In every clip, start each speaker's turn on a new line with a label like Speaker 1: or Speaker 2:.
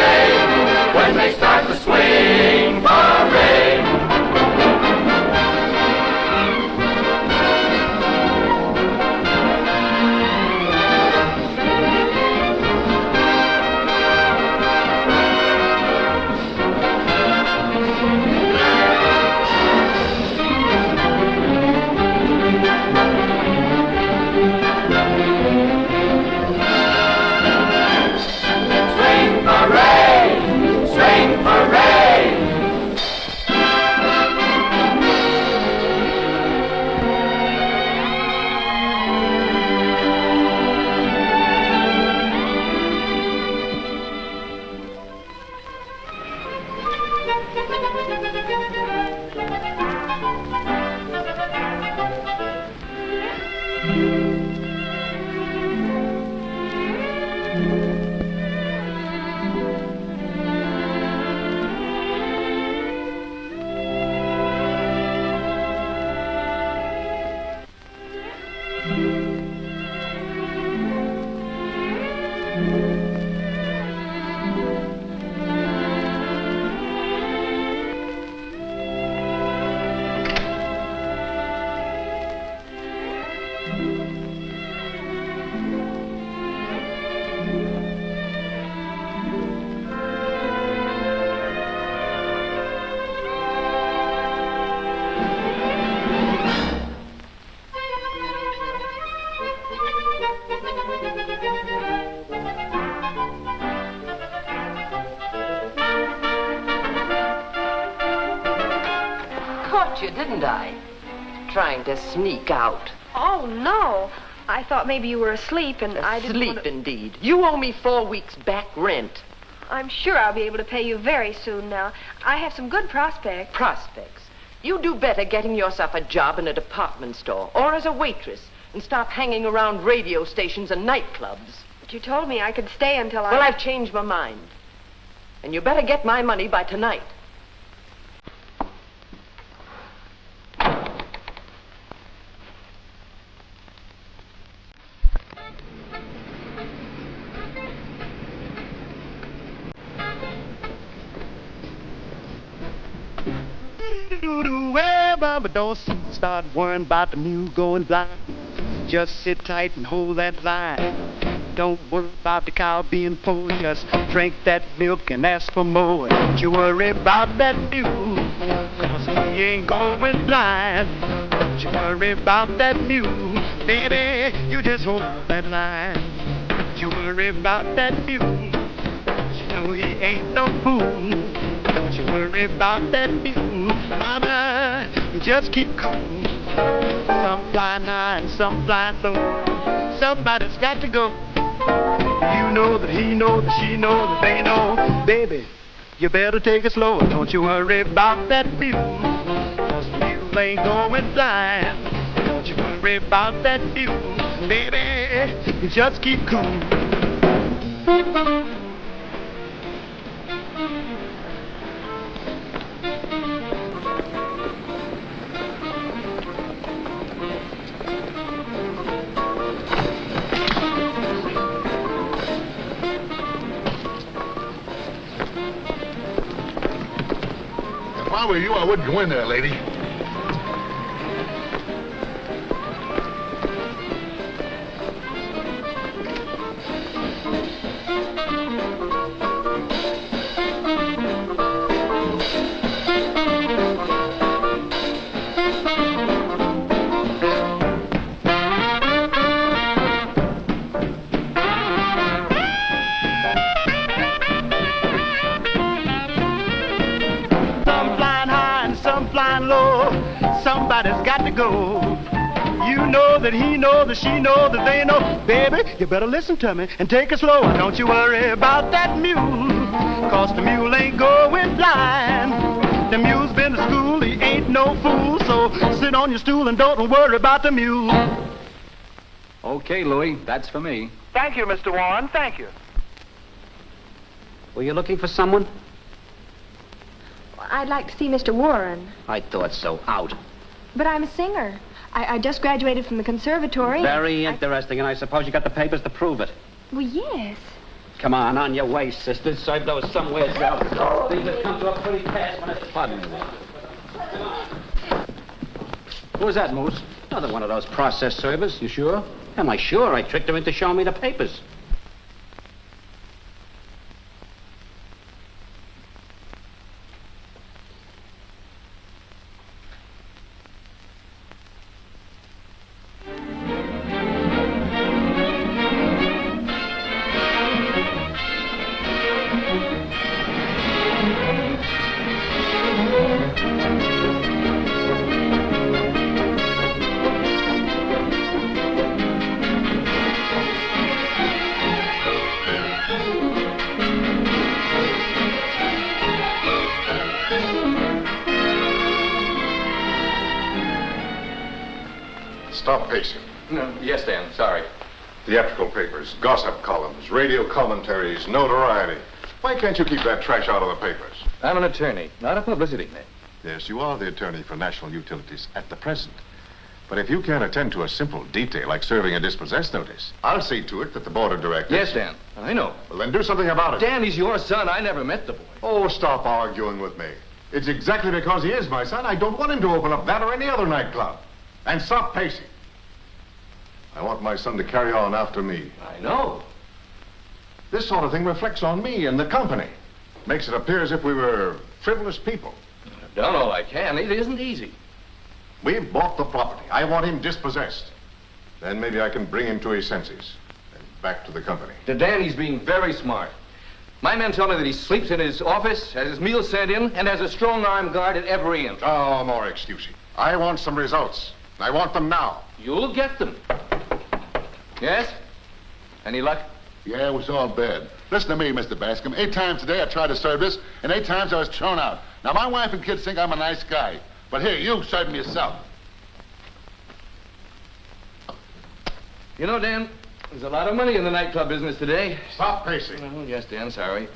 Speaker 1: shame when they start the swing parade.
Speaker 2: Caught you, didn't I? Trying to sneak out.
Speaker 3: Oh, no. I thought maybe you were asleep and I didn't
Speaker 2: Sleep,
Speaker 3: want to...
Speaker 2: indeed. You owe me 4 weeks back rent.
Speaker 3: I'm sure I'll be able to pay you very soon now. I have some good prospects.
Speaker 2: Prospects. You do better getting yourself a job in a department store or as a waitress and stop hanging around radio stations and nightclubs.
Speaker 3: But you told me I could stay until
Speaker 2: Well, I've changed my mind. And you better get my money by tonight.
Speaker 4: Well, but don't start worrying about the mule going blind. Just sit tight and hold that line. Don't worry about the cow being full. Just drink that milk and ask for more. Don't you worry about that mule, 'cause he ain't going blind. Don't you worry about that mule, baby. You just hold that line. Don't you worry about that mule. You know he ain't no fool. Don't you worry about that mule, mama. Just keep cool. Some flying high and some flying low. Somebody's got to go. You know that he knows that she knows that they know. Baby, you better take it slow. Don't you worry about that mule, 'cause the mule ain't going blind. Don't you worry about that mule, baby. You just keep cool.
Speaker 5: If I were you, I wouldn't go in there, lady. Somebody's got to go. You know that he knows that she knows that they know. Baby, you better listen to me and take it slow. Don't you worry about that mule, 'cause the mule ain't going blind. The mule's been to school, he ain't no fool. So sit on your stool and don't worry about the mule.
Speaker 6: Okay, Louie, that's for me.
Speaker 7: Thank you, Mr. Warren. Thank you.
Speaker 6: Were you looking for someone?
Speaker 3: I'd like to see Mr. Warren.
Speaker 6: I thought so. Out.
Speaker 3: But I'm a singer. I just graduated from the conservatory.
Speaker 6: Very interesting, and I suppose you got the papers to prove it.
Speaker 3: Well, yes.
Speaker 6: Come on your way, sisters. Serve those somewheres out. Things have come to a pretty pass when it's... Pardon me, then. Come on. Who was that, Moose? Another one of those process servers. You sure? Am I sure? I tricked him into showing me the papers.
Speaker 8: Stop pacing.
Speaker 9: No, yes, Dan, sorry.
Speaker 8: Theatrical papers, gossip columns, radio commentaries, notoriety. Why can't you keep that trash out of the papers?
Speaker 9: I'm an attorney, not a publicity man.
Speaker 8: Yes, you are the attorney for national utilities at the present. But if you can't attend to a simple detail like serving a dispossessed notice, I'll see to it that the board of directors...
Speaker 9: Yes, Dan, I know.
Speaker 8: Well, then do something about it.
Speaker 9: Dan, he's your son. I never met the boy.
Speaker 8: Oh, stop arguing with me. It's exactly because he is my son, I don't want him to open up that or any other nightclub. And stop pacing. I want my son to carry on after me.
Speaker 9: I know.
Speaker 8: This sort of thing reflects on me and the company. Makes it appear as if we were frivolous people.
Speaker 9: I've done all I can. It isn't easy.
Speaker 8: We've bought the property. I want him dispossessed. Then maybe I can bring him to his senses. And back to the company.
Speaker 9: To Dan, he's being very smart. My men tell me that he sleeps in his office, has his meals sent in, and has a strong armed guard at every inch.
Speaker 8: Oh, more excusing. I want some results. I want them now.
Speaker 9: You'll get them. Yes? Any luck?
Speaker 10: Yeah, it was all bad. Listen to me, Mr. Bascom. 8 times today I tried to serve this, and 8 times I was thrown out. Now, my wife and kids think I'm a nice guy. But here, you serve me yourself.
Speaker 9: You know, Dan, there's a lot of money in the nightclub business today.
Speaker 8: Stop pacing.
Speaker 9: Oh, yes, Dan, sorry.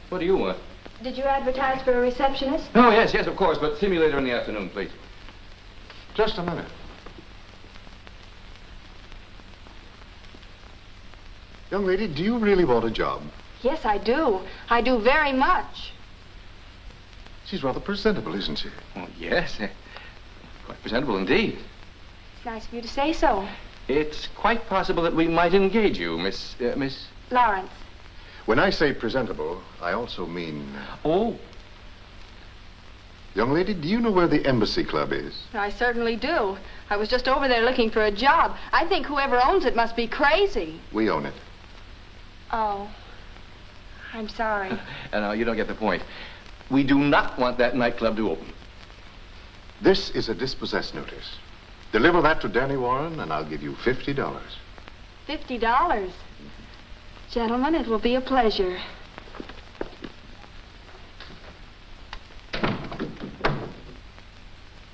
Speaker 9: What do you want?
Speaker 3: Did you advertise for a receptionist?
Speaker 9: Oh, yes, of course, but see me later in the afternoon, please.
Speaker 8: Just a minute. Young lady, do you really want a job?
Speaker 3: Yes, I do. I do very much.
Speaker 8: She's rather presentable, isn't she?
Speaker 9: Oh, yes. Quite presentable indeed.
Speaker 3: It's nice of you to say so.
Speaker 9: It's quite possible that we might engage you, Miss...
Speaker 3: Lawrence.
Speaker 8: When I say presentable, I also mean...
Speaker 9: Oh.
Speaker 8: Young lady, do you know where the Embassy Club is?
Speaker 3: I certainly do. I was just over there looking for a job. I think whoever owns it must be crazy.
Speaker 8: We own it.
Speaker 3: Oh. I'm sorry.
Speaker 9: No, you don't get the point. We do not want that nightclub to open.
Speaker 8: This is a dispossessed notice. Deliver that to Danny Warren, and I'll give you $50.
Speaker 3: $50? Gentlemen, it will be a pleasure.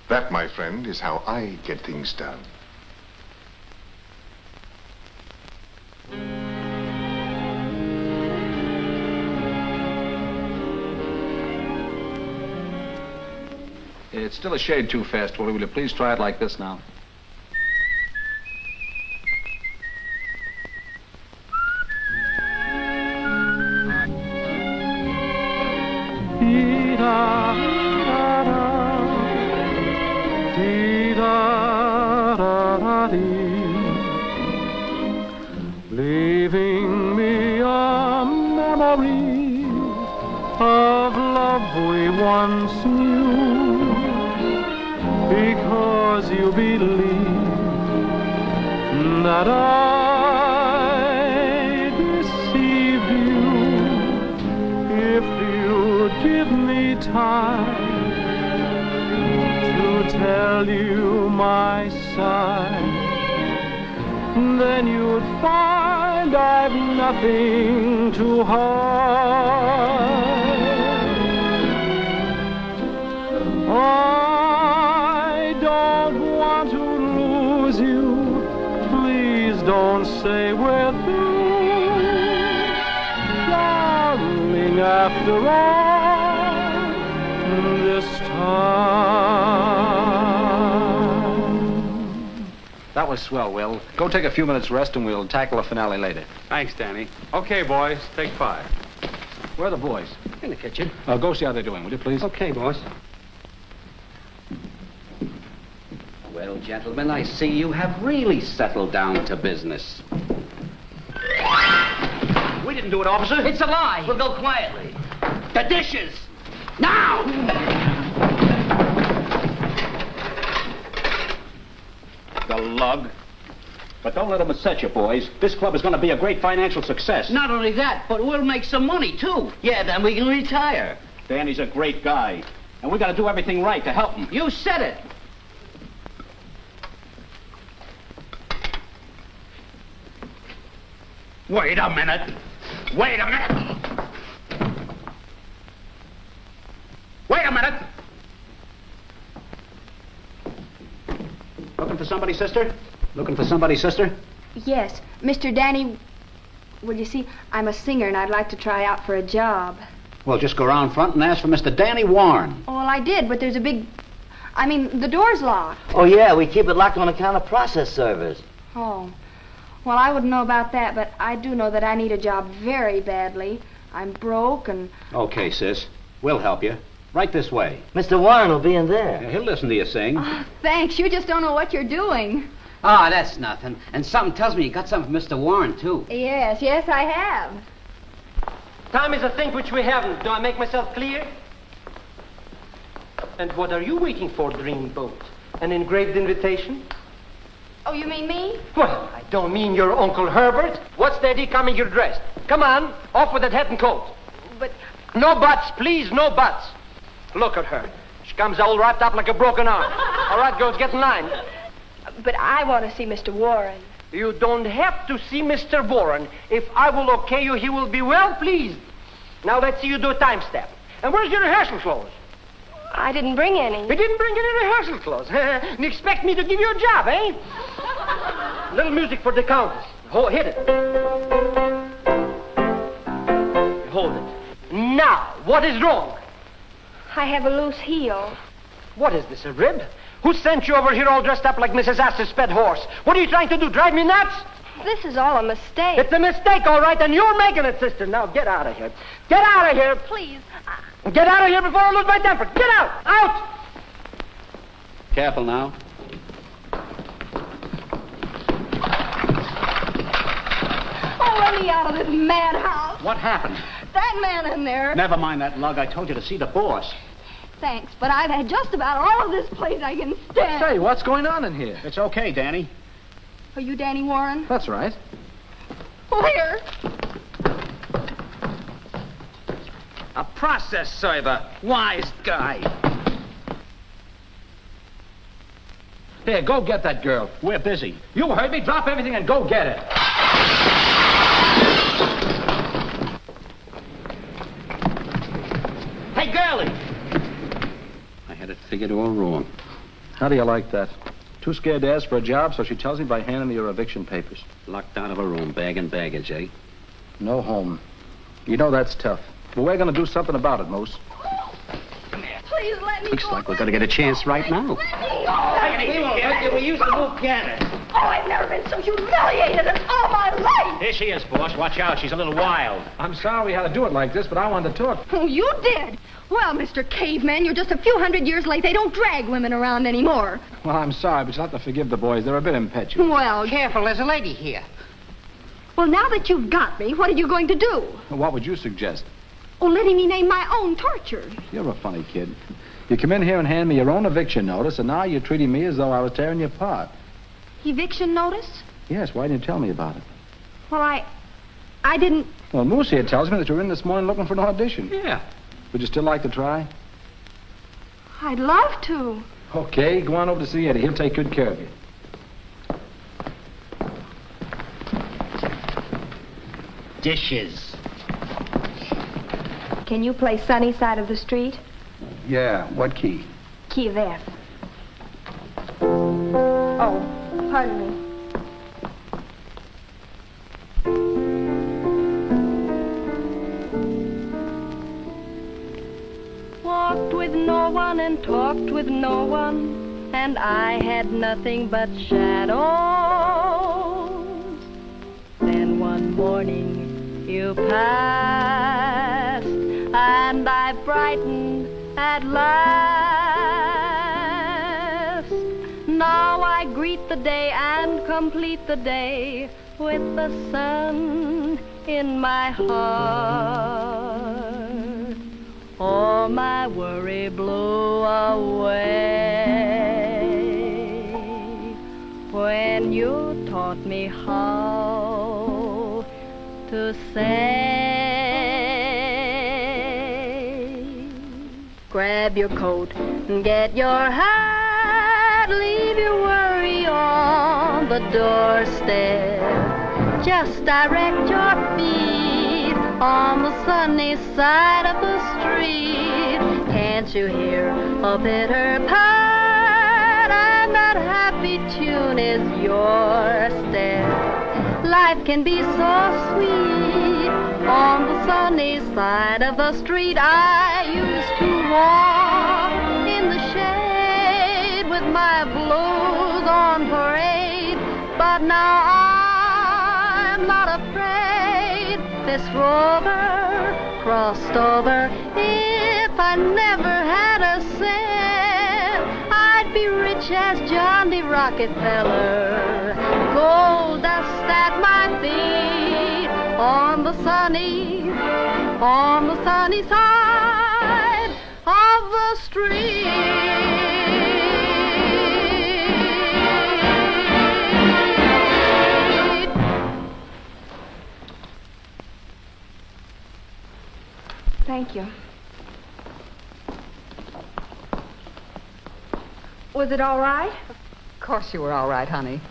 Speaker 8: That, my friend, is how I get things done.
Speaker 6: It's still a shade too fast, Willie. Will you please try it like this now?
Speaker 11: Leaving me a memory of love we once knew, because you believe that I deceived you. If you give me time to tell you my side, then you'd find I've nothing to hide. I don't want to lose you. Please don't say we're through. Darling, after all this time.
Speaker 6: That that was swell, Will. Go take a few minutes rest and we'll tackle the finale later.
Speaker 11: Thanks, Danny. Okay, boys, take 5.
Speaker 6: Where are the boys?
Speaker 12: In the kitchen.
Speaker 6: Go see how they're doing, will you, please?
Speaker 12: Okay, boss. Well, gentlemen, I see you have really settled down to business.
Speaker 9: We didn't do it, officer.
Speaker 12: It's a lie.
Speaker 9: We'll go quietly.
Speaker 12: The dishes! Now!
Speaker 6: The lug. But don't let them upset you, boys. This club is going to be a great financial success.
Speaker 12: Not only that, but we'll make some money, too.
Speaker 9: Yeah, then we can retire.
Speaker 6: Danny's a great guy. And we got to do everything right to help him.
Speaker 12: You said it.
Speaker 6: Wait a minute. Wait a minute. Wait a minute. Looking for somebody, sister? Looking for somebody, sister?
Speaker 3: Yes, Mr. Danny. Well, you see, I'm a singer and I'd like to try out for a job.
Speaker 6: Well, just go around front and ask for Mr. Danny Warren.
Speaker 3: Oh, well, I did, but there's a big... I mean, the door's locked.
Speaker 9: Oh, yeah, we keep it locked on account of process servers.
Speaker 3: Oh. Well, I wouldn't know about that, but I do know that I need a job very badly. I'm broke and...
Speaker 6: Okay, sis. We'll help you. Right this way.
Speaker 9: Mr. Warren will be in there.
Speaker 6: Yeah, he'll listen to you sing.
Speaker 3: Oh, thanks. You just don't know what you're doing.
Speaker 12: Ah, that's nothing. And something tells me you got something from Mr. Warren, too.
Speaker 3: Yes, I have.
Speaker 13: Time is a thing which we haven't. Do I make myself clear? And what are you waiting for, Dreamboat? An engraved invitation?
Speaker 3: Oh, you mean me?
Speaker 13: Well, I don't mean your Uncle Herbert. What's the idea coming here dressed? Come on, off with that hat and coat.
Speaker 3: But...
Speaker 13: No buts, please, no buts. Look at her. She comes all wrapped up like a broken arm. All right, girls, get in line.
Speaker 3: But I want to see Mr. Warren.
Speaker 13: You don't have to see Mr. Warren. If I will okay you, he will be well pleased. Now let's see you do a time step. And where's your rehearsal clothes?
Speaker 3: I didn't bring any.
Speaker 13: You didn't bring any rehearsal clothes. And expect me to give you a job, eh? Little music for the Countess. Hit it. Hold it. Now, what is wrong?
Speaker 3: I have a loose heel.
Speaker 13: What is this, a rib? Who sent you over here all dressed up like Mrs. Astor's sped horse? What are you trying to do, drive me nuts?
Speaker 3: This is all a mistake.
Speaker 13: It's a mistake, all right, and you're making it, sister. Now, get out of here. Get out of here.
Speaker 3: Please.
Speaker 13: Get out of here before I lose my temper. Get out. Out.
Speaker 6: Careful now.
Speaker 3: Oh, let me out of this madhouse.
Speaker 6: What happened?
Speaker 3: That man in there.
Speaker 6: Never mind that lug. I told you to see the boss.
Speaker 3: Thanks, but I've had just about all of this place I can stand.
Speaker 9: Say, what's going on in here?
Speaker 6: It's okay, Danny.
Speaker 3: Are you Danny Warren?
Speaker 9: That's right.
Speaker 3: Where?
Speaker 12: A process server. Wise guy.
Speaker 9: Here, go get that girl.
Speaker 6: We're busy.
Speaker 9: You heard me. Drop everything and go get it.
Speaker 12: Hey, girlie.
Speaker 6: I had it figured all wrong.
Speaker 9: How do you like that? Too scared to ask for a job, so she tells me by handing me her eviction papers.
Speaker 6: Locked out of a room, bag and baggage, eh?
Speaker 9: No home. You know that's tough. But we're going to do something about it, Moose.
Speaker 3: Please let me
Speaker 6: Looks
Speaker 3: go.
Speaker 6: like we're going to get a chance right now.
Speaker 3: Let me go.
Speaker 12: We used to move Canada.
Speaker 3: Oh, I've never been so humiliated in all my life.
Speaker 6: Here she is, boss. Watch out. She's a little wild.
Speaker 9: I'm sorry we had to do it like this, but I wanted to talk.
Speaker 3: Oh, you did? Well, Mr. Caveman, you're just a few hundred years late. They don't drag women around anymore.
Speaker 9: Well, I'm sorry, but you'll have to forgive the boys. They're a bit impetuous.
Speaker 3: Well,
Speaker 12: Careful, there's a lady here.
Speaker 3: well, now that you've got me, what are you going to do?
Speaker 9: What would you suggest?
Speaker 3: Oh, letting me name my own torture.
Speaker 9: You're a funny kid. You come in here and hand me your own eviction notice, and now you're treating me as though I was tearing you apart.
Speaker 3: Eviction notice?
Speaker 9: Yes, why didn't you tell me about it?
Speaker 3: Well, I didn't...
Speaker 9: Well, Moose here tells me that you were in this morning looking for an audition.
Speaker 12: Yeah.
Speaker 9: Would you still like to try?
Speaker 3: I'd love to.
Speaker 9: Okay, go on over to see Eddie. He'll take good care of you.
Speaker 12: Dishes.
Speaker 3: Can you play Sunny Side of the Street?
Speaker 9: Yeah, what key?
Speaker 3: Key of F. Oh, pardon me. Walked with no one and talked with no one
Speaker 2: and I had nothing but shadows. Then one morning you passed, and I brightened at last. Now I greet the day and complete the day with the sun in my heart. All my worry blew away when you taught me how to say. Grab your coat and get your hat, leave your worry on the doorstep. Just direct your feet on the sunny side of the street. Can't you hear a pitter-pat? And that happy tune is your step. Life can be so sweet on the sunny side of the street. I used to walk in the shade with my blues on parade, but now I'm not afraid. This rover crossed over. If I never had a cent, I'd be rich as John D. Rockefeller. Gold dust at my feet on the sunny side of the street.
Speaker 3: Thank you. Was it all right?
Speaker 14: Of course you were all right, honey.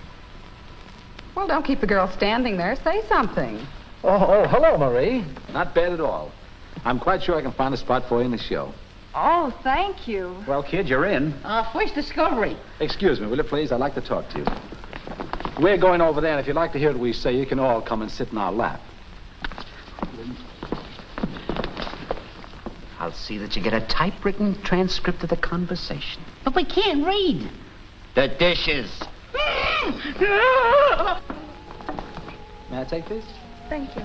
Speaker 14: Well, don't keep the girl standing there. Say something.
Speaker 6: Oh, hello, Marie. Not bad at all. I'm quite sure I can find a spot for you in the show.
Speaker 3: Oh, thank you.
Speaker 6: Well, kid, you're in.
Speaker 12: First discovery.
Speaker 6: Excuse me, will you please? I'd like to talk to you. We're going over there, and if you'd like to hear what we say, you can all come and sit in our lap.
Speaker 12: I'll see that you get a typewritten transcript of the conversation.
Speaker 15: But we can't read.
Speaker 12: The dishes.
Speaker 6: May I take this?
Speaker 3: Thank you.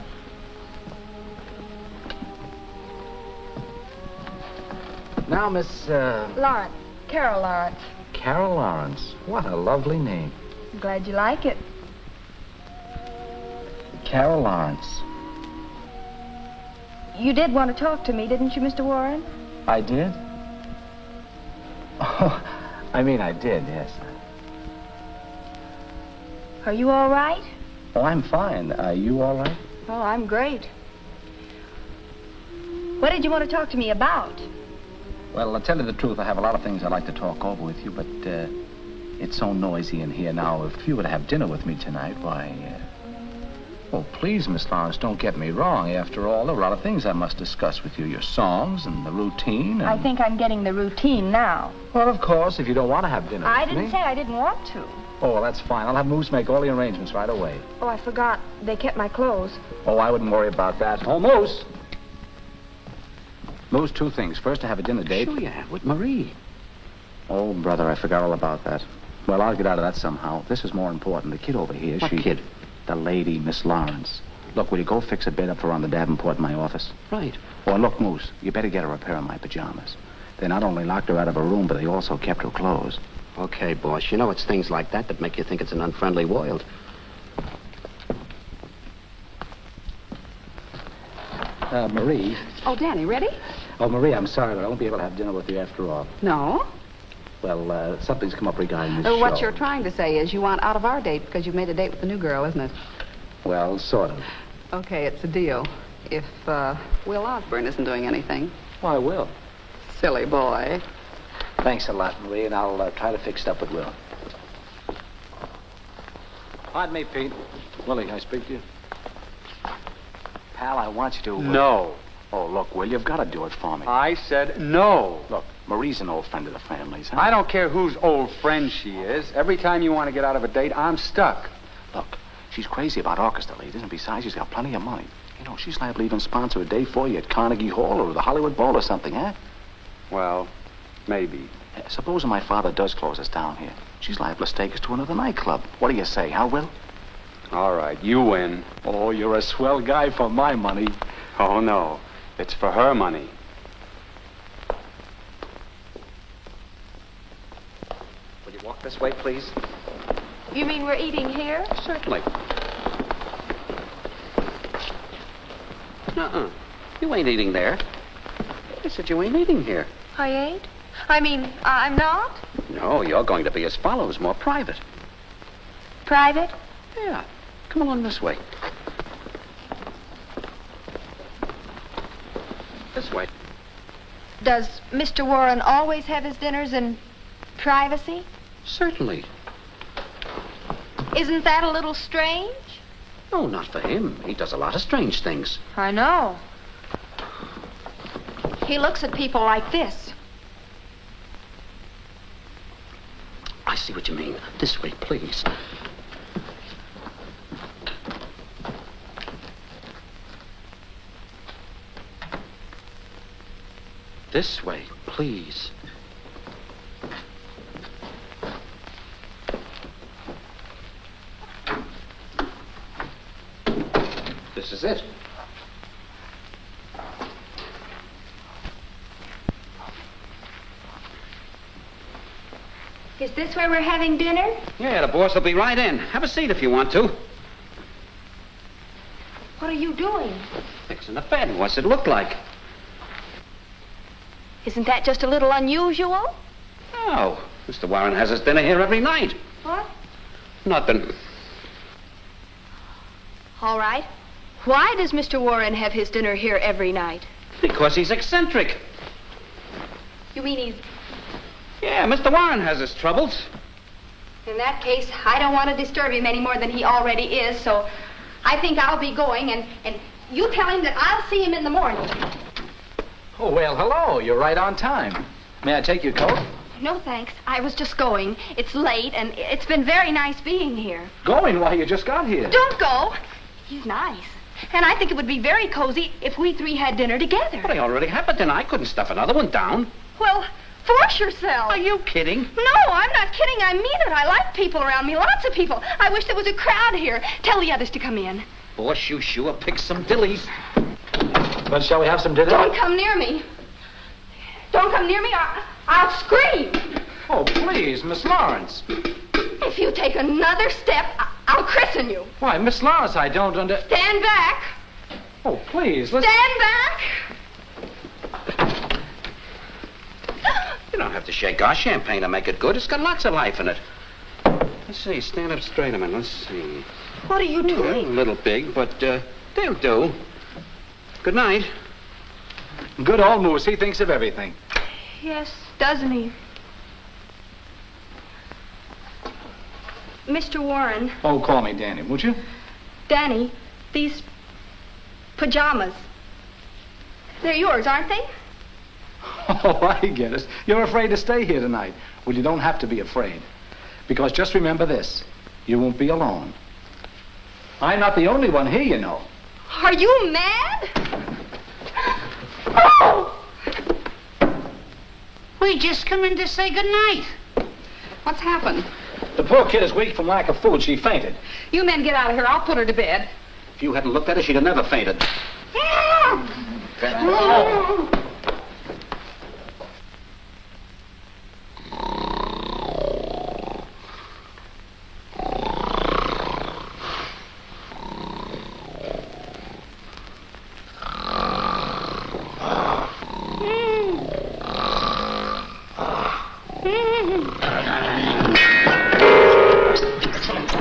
Speaker 6: Now, Miss,
Speaker 3: Lawrence. Carol Lawrence.
Speaker 6: Carol Lawrence. What a lovely name.
Speaker 3: I'm glad you like it.
Speaker 6: Carol Lawrence.
Speaker 3: You did want to talk to me, didn't you, Mr. Warren?
Speaker 6: I did? Oh, I mean, I did, yes.
Speaker 3: Are you all right?
Speaker 6: Oh, I'm fine. Are you all right?
Speaker 3: Oh, I'm great. What did you want to talk to me about?
Speaker 6: Well, to tell you the truth, I have a lot of things I'd like to talk over with you, but it's so noisy in here now. If you were to have dinner with me tonight, why, Oh, please, Miss Lawrence, don't get me wrong. After all, there are a lot of things I must discuss with you. Your songs and the routine and...
Speaker 3: I think I'm getting the routine now.
Speaker 6: Well, of course, if you don't want to have dinner
Speaker 3: I
Speaker 6: with
Speaker 3: didn't
Speaker 6: me.
Speaker 3: say I didn't want to.
Speaker 6: Oh, well, that's fine. I'll have Moose make all the arrangements right away.
Speaker 3: Oh, I forgot. They kept my clothes.
Speaker 6: Oh, I wouldn't worry about that. Oh, Moose! Moose, two things. First, to have a dinner date.
Speaker 12: Sure you have, with Marie.
Speaker 6: Oh, brother, I forgot all about that. Well, I'll get out of that somehow. This is more important. The kid over here,
Speaker 12: What kid?
Speaker 6: The lady, Miss Lawrence. Look, will you go fix a bed up for her on the Davenport in my office?
Speaker 12: Right.
Speaker 6: Oh, and look, Moose, you better get her a pair of my pajamas. They not only locked her out of her room, but they also kept her clothes.
Speaker 12: Okay, boss. You know it's things like that make you think it's an unfriendly world.
Speaker 6: Marie.
Speaker 14: Oh, Danny, ready?
Speaker 6: Oh, Marie, I'm sorry, but I won't be able to have dinner with you after all.
Speaker 14: No.
Speaker 6: Well, something's come up regarding this
Speaker 14: What
Speaker 6: show.
Speaker 14: you're trying to say is you want out of our date because you've made a date with the new girl, isn't it?
Speaker 6: Well, sort of.
Speaker 14: Okay, it's a deal. If Will Osborne isn't doing anything.
Speaker 6: Well, I will.
Speaker 14: Silly boy.
Speaker 6: Thanks a lot, Marie, and I'll try to fix it up with Will. Pardon me, Pete. Willie, can I speak to you? Pal, I want you to...
Speaker 11: No.
Speaker 6: Oh, look, Will, you've got to do it for me.
Speaker 11: I said no.
Speaker 6: Look, Marie's an old friend of the family's, huh?
Speaker 11: I don't care whose old friend she is. Every time you want to get out of a date, I'm stuck.
Speaker 6: Look, she's crazy about orchestra leaders, and besides, she's got plenty of money. You know, she's liable to even sponsor a day for you at Carnegie Hall or the Hollywood Bowl or something, huh?
Speaker 11: Well, Maybe.
Speaker 6: Supposing my father does close us down here. She's liable to take us to another nightclub. What do you say, huh, Will?
Speaker 11: All right, you win.
Speaker 15: Oh, you're a swell guy for my money.
Speaker 11: Oh, no. It's for her money.
Speaker 12: Will you walk this way, please?
Speaker 3: You mean we're eating here?
Speaker 12: Certainly. You ain't eating there. I said you ain't eating here.
Speaker 3: I ain't? I mean, I'm not?
Speaker 12: No, you're going to be as follows, more private.
Speaker 3: Private?
Speaker 12: Yeah. Come along this way. This way.
Speaker 3: Does Mr. Warren always have his dinners in privacy?
Speaker 12: Certainly.
Speaker 3: Isn't that a little strange?
Speaker 12: No, not for him. He does a lot of strange things.
Speaker 3: I know. He looks at people like this.
Speaker 12: I see what you mean. This way, please. This way, please. This is it.
Speaker 3: Is this where we're having dinner?
Speaker 12: Yeah, the boss will be right in. Have a seat if you want to.
Speaker 3: What are you doing?
Speaker 12: Fixing the bed. What's it look like?
Speaker 3: Isn't that just a little unusual?
Speaker 12: Oh, Mr. Warren has his dinner here every night.
Speaker 3: What?
Speaker 12: Nothing.
Speaker 3: All right. Why does Mr. Warren have his dinner here every night?
Speaker 12: Because he's eccentric.
Speaker 3: You mean he's...
Speaker 12: Yeah, Mr. Warren has his troubles.
Speaker 3: In that case, I don't want to disturb him any more than he already is, so I think I'll be going, and you tell him that I'll see him in the morning.
Speaker 15: Oh, well, hello. You're right on time. May I take your coat?
Speaker 3: No, thanks. I was just going. It's late, and it's been very nice being here.
Speaker 15: Going? Why, you just got here.
Speaker 3: Don't go. He's nice. And I think it would be very cozy if we three had dinner together.
Speaker 12: But I already have a dinner. I couldn't stuff another one down.
Speaker 3: Well, force yourself.
Speaker 12: Are you kidding?
Speaker 3: No, I'm not kidding. I mean it. I like people around me. Lots of people. I wish there was a crowd here. Tell the others to come in.
Speaker 12: Boss, you sure picked some dillies.
Speaker 15: But shall we have some dinner?
Speaker 3: Don't come near me. Don't come near me. I'll scream.
Speaker 15: Oh, please, Miss Lawrence.
Speaker 3: If you take another step, I'll christen you.
Speaker 15: Why, Miss Lawrence, I don't
Speaker 3: Stand back.
Speaker 15: Oh, please, let's...
Speaker 3: Stand back.
Speaker 12: You don't have to shake our champagne to make it good. It's got lots of life in it. Let's see. Stand up straight a minute. Let's see.
Speaker 3: What are you doing?
Speaker 12: A little big, but they'll do. Good night.
Speaker 15: Good old Moose. He thinks of everything.
Speaker 3: Yes, doesn't he? Mr. Warren.
Speaker 15: Oh, call me Danny, won't you?
Speaker 3: Danny, these pajamas. They're yours, aren't they?
Speaker 15: Oh, I get it. You're afraid to stay here tonight. Well, you don't have to be afraid. Because just remember this. You won't be alone. I'm not the only one here, you know.
Speaker 3: Are you mad? Oh!
Speaker 16: We just come in to say goodnight.
Speaker 14: What's happened?
Speaker 15: The poor kid is weak from lack of food. She fainted.
Speaker 14: You men get out of here. I'll put her to bed.
Speaker 12: If you hadn't looked at her, she'd have never fainted.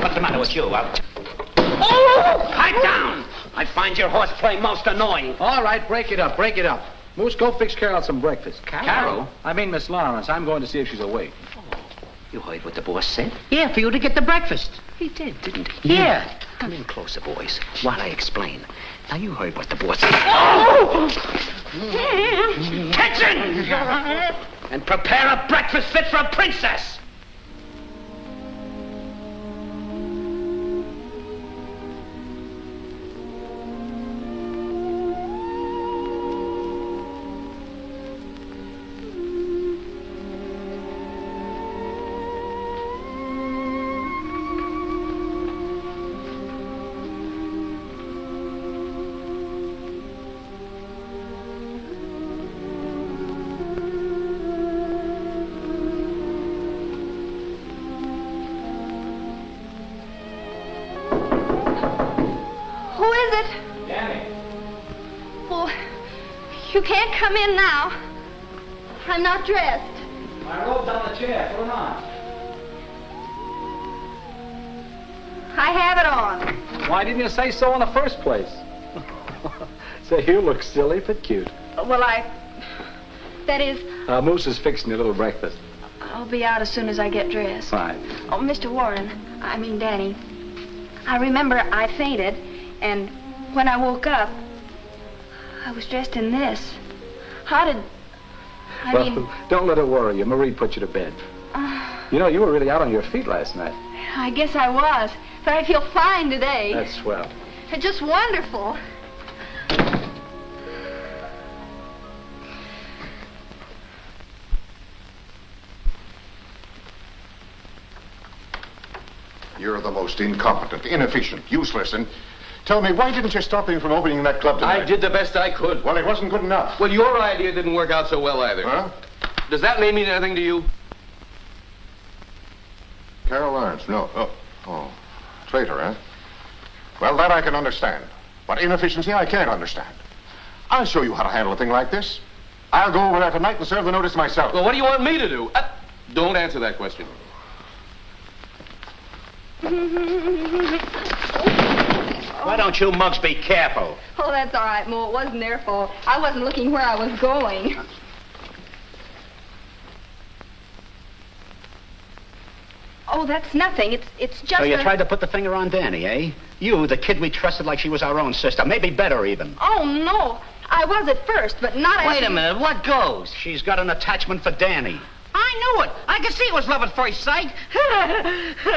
Speaker 12: What's the matter with you? Pipe down! I find your horseplay most annoying.
Speaker 15: All right, break it up, break it up. Moose, go fix Carol some breakfast.
Speaker 12: Carol?
Speaker 15: I mean Miss Lawrence. I'm going to see if she's awake.
Speaker 12: You heard what the boss said?
Speaker 16: Yeah, for you to get the breakfast.
Speaker 12: He did, didn't he?
Speaker 16: Yeah.
Speaker 12: Come in closer, boys, while I explain. Now, you heard what the boss said. Kitchen! And prepare a breakfast fit for a princess!
Speaker 3: it?
Speaker 15: Danny.
Speaker 3: Well, you can't come in now. I'm not dressed.
Speaker 15: My robe's on the chair. Put it on.
Speaker 3: I have it on.
Speaker 15: Why didn't you say so in the first place? Say, you look silly but cute.
Speaker 3: Well, that is,
Speaker 15: Moose is fixing your little breakfast.
Speaker 3: I'll be out as soon as I get dressed.
Speaker 15: Fine.
Speaker 3: Oh, Mr. Warren, I mean Danny, I remember I fainted, and when I woke up, I was dressed in this. How did...
Speaker 15: Don't let it worry you. Marie put you to bed. You know, you were really out on your feet last night.
Speaker 3: I guess I was, but I feel fine today.
Speaker 15: That's swell.
Speaker 3: It's just wonderful.
Speaker 8: You're the most incompetent, inefficient, useless, and tell me, why didn't you stop him from opening that club tonight?
Speaker 9: I did the best I could.
Speaker 8: Well, it wasn't good enough.
Speaker 9: Well, your idea didn't work out so well either.
Speaker 8: Huh?
Speaker 9: Does that name mean anything to you?
Speaker 8: Carol Lawrence, no. Oh. Traitor, huh? Well, that I can understand. But inefficiency, I can't understand. I'll show you how to handle a thing like this. I'll go over there tonight and serve the notice myself.
Speaker 9: Well, what do you want me to do? Don't answer that question.
Speaker 12: Why don't you mugs be careful?
Speaker 3: Oh, that's all right, Mo. It wasn't their fault. I wasn't looking where I was going. Oh, that's nothing. It's just
Speaker 12: So you
Speaker 3: a...
Speaker 12: tried to put the finger on Danny, eh? You, the kid we trusted like she was our own sister. Maybe better, even.
Speaker 3: Oh, no. I was at first, but not...
Speaker 16: Wait a minute, what goes?
Speaker 12: She's got an attachment for Danny.
Speaker 16: I knew it. I could see it was love at first sight.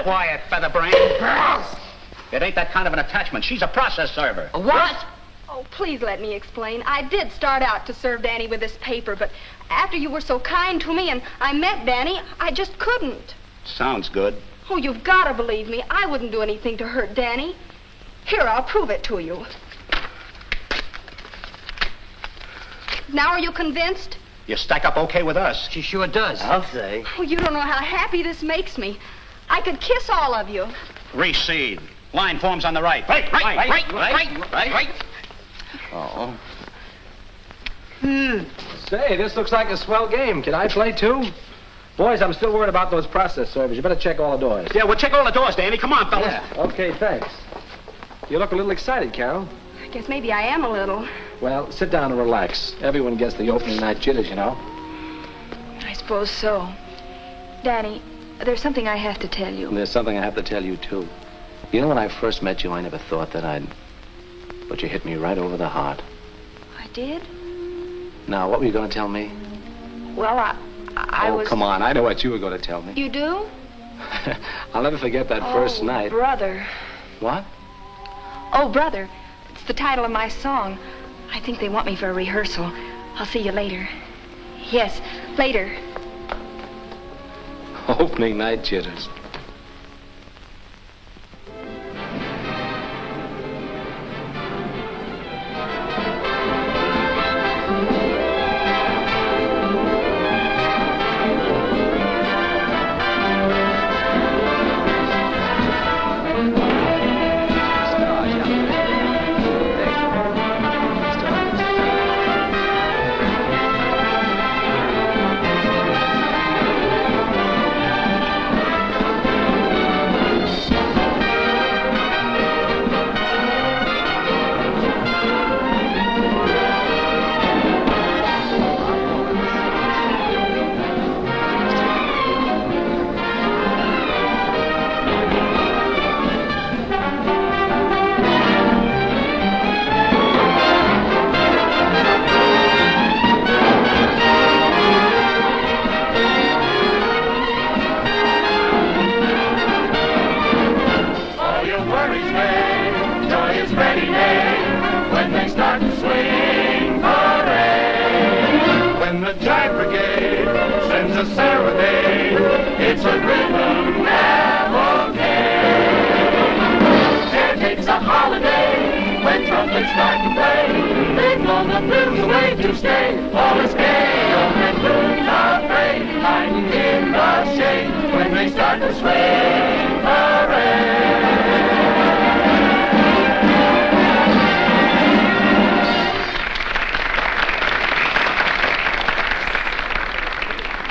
Speaker 12: Quiet, featherbrain. It ain't that kind of an attachment. She's a process server.
Speaker 16: What?
Speaker 3: Oh, please let me explain. I did start out to serve Danny with this paper, but after you were so kind to me and I met Danny, I just couldn't.
Speaker 12: Sounds good.
Speaker 3: Oh, you've got to believe me. I wouldn't do anything to hurt Danny. Here, I'll prove it to you. Now are you convinced?
Speaker 12: You stack up okay with us.
Speaker 16: She sure does.
Speaker 13: I'll say.
Speaker 3: Oh, you don't know how happy this makes me. I could kiss all of you.
Speaker 12: Reseed. Line forms on the right.
Speaker 16: Right.
Speaker 12: Oh.
Speaker 15: Say, this looks like a swell game. Can I play too? Boys, I'm still worried about those process servers. You better check all the doors.
Speaker 12: Yeah, we'll check all the doors, Danny. Come on, fellas.
Speaker 15: Yeah. Okay, thanks. You look a little excited, Carol.
Speaker 3: I guess maybe I am a little.
Speaker 15: Well, sit down and relax. Everyone gets the opening night jitters, you know.
Speaker 3: I suppose so. Danny, there's something I have to tell you.
Speaker 15: And there's something I have to tell you, too. You know, when I first met you, I never thought that I'd... But you hit me right over the heart.
Speaker 3: I did?
Speaker 15: Now, what were you going to tell me?
Speaker 3: Well, I was...
Speaker 15: Oh, come on. I know what you were going to tell me.
Speaker 3: You do?
Speaker 15: I'll never forget that first night.
Speaker 3: Brother.
Speaker 15: What?
Speaker 3: Oh, Brother. It's the title of my song. I think they want me for a rehearsal. I'll see you later. Yes, later.
Speaker 15: Opening night jitters.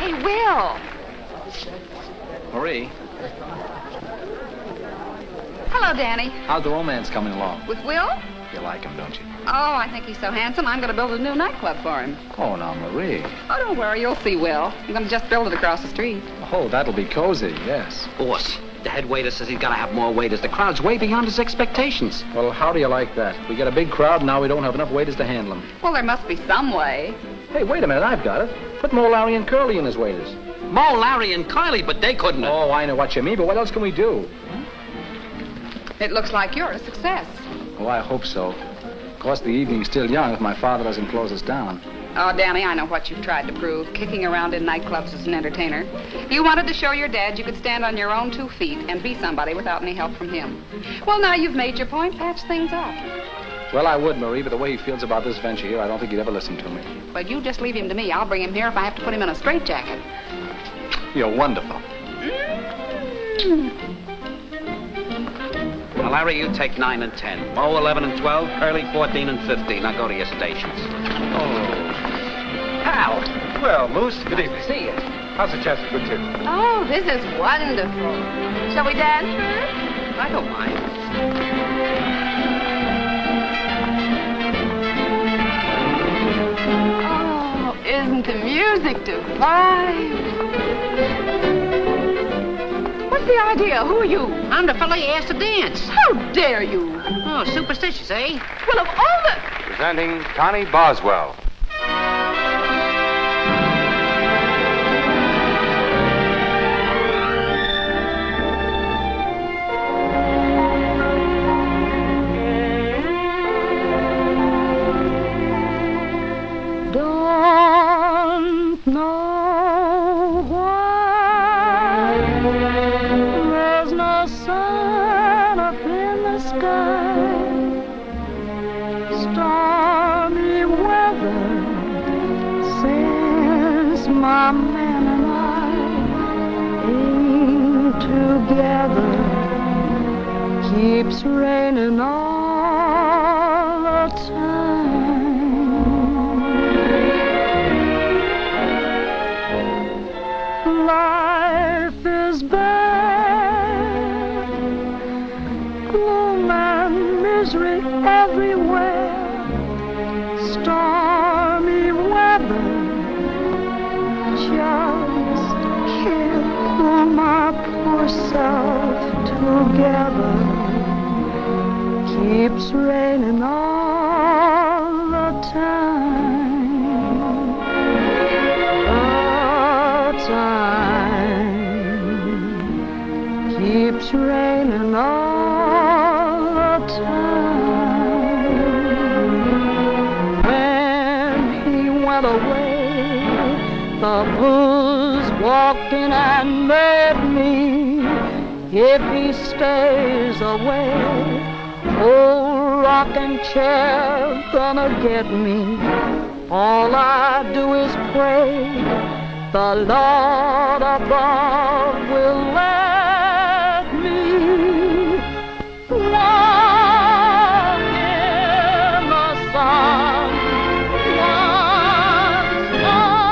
Speaker 14: Hey, Will.
Speaker 15: Marie,
Speaker 14: Hello, Danny.
Speaker 15: how's the romance coming along?
Speaker 14: With Will?
Speaker 15: You like him, don't you?
Speaker 14: Oh, I think he's so handsome, I'm going to build a new nightclub for him.
Speaker 15: Oh, now, Marie.
Speaker 14: Oh, don't worry, you'll see Will. I'm going to just build it across the street.
Speaker 15: Oh, that'll be cozy, yes.
Speaker 12: Boss, the head waiter says he's got to have more waiters. The crowd's way beyond his expectations.
Speaker 15: Well, how do you like that? We get a big crowd, and now we don't have enough waiters to handle them.
Speaker 14: Well, there must be some way.
Speaker 15: Hey, wait a minute, I've got it. Put Mo, Larry, and Curly in as waiters.
Speaker 12: Mo, Larry, and Kylie, but they couldn't have.
Speaker 15: Oh, I know what you mean, but what else can we do?
Speaker 14: It looks like you're a success.
Speaker 15: Oh, I hope so. Of course, the evening's still young if my father doesn't close us down.
Speaker 14: Oh, Danny, I know what you've tried to prove, kicking around in nightclubs as an entertainer. You wanted to show your dad you could stand on your own 2 feet and be somebody without any help from him. Well, now you've made your point. Patch things up.
Speaker 15: Well, I would, Marie, but the way he feels about this venture here, I don't think he'd ever listen to me.
Speaker 14: Well, you just leave him to me. I'll bring him here if I have to put him in a straitjacket.
Speaker 15: You're wonderful.
Speaker 12: Now, Larry, you take 9 and 10. Mo, 11 and 12. Curly, 14 and 15. Now go to your stations.
Speaker 9: Hal. Well, Moose, good evening.
Speaker 14: See you.
Speaker 9: How's the chance for good tip?
Speaker 2: Oh, this is wonderful. Shall we dance first?
Speaker 12: I don't mind.
Speaker 2: Oh, isn't the music divine? What's the idea? Who are you?
Speaker 16: I'm the fella you asked to dance.
Speaker 2: How dare you?
Speaker 16: Oh, superstitious, eh?
Speaker 2: Well, of all the...
Speaker 9: Presenting Connie Boswell.
Speaker 2: Don't know why there's no sun up in the sky. Stormy weather since my man and I ain't together. Keeps raining all the time. Life is bad, gloom and misery everywhere. Stormy weather just can't pull my poor self together. Keeps raining all the time. Keeps raining all the time. When he went away, the blues walked in and made me. If he stays away, old rocking chair gonna get me. All I do is pray the Lord above will let me walk in the sun once more.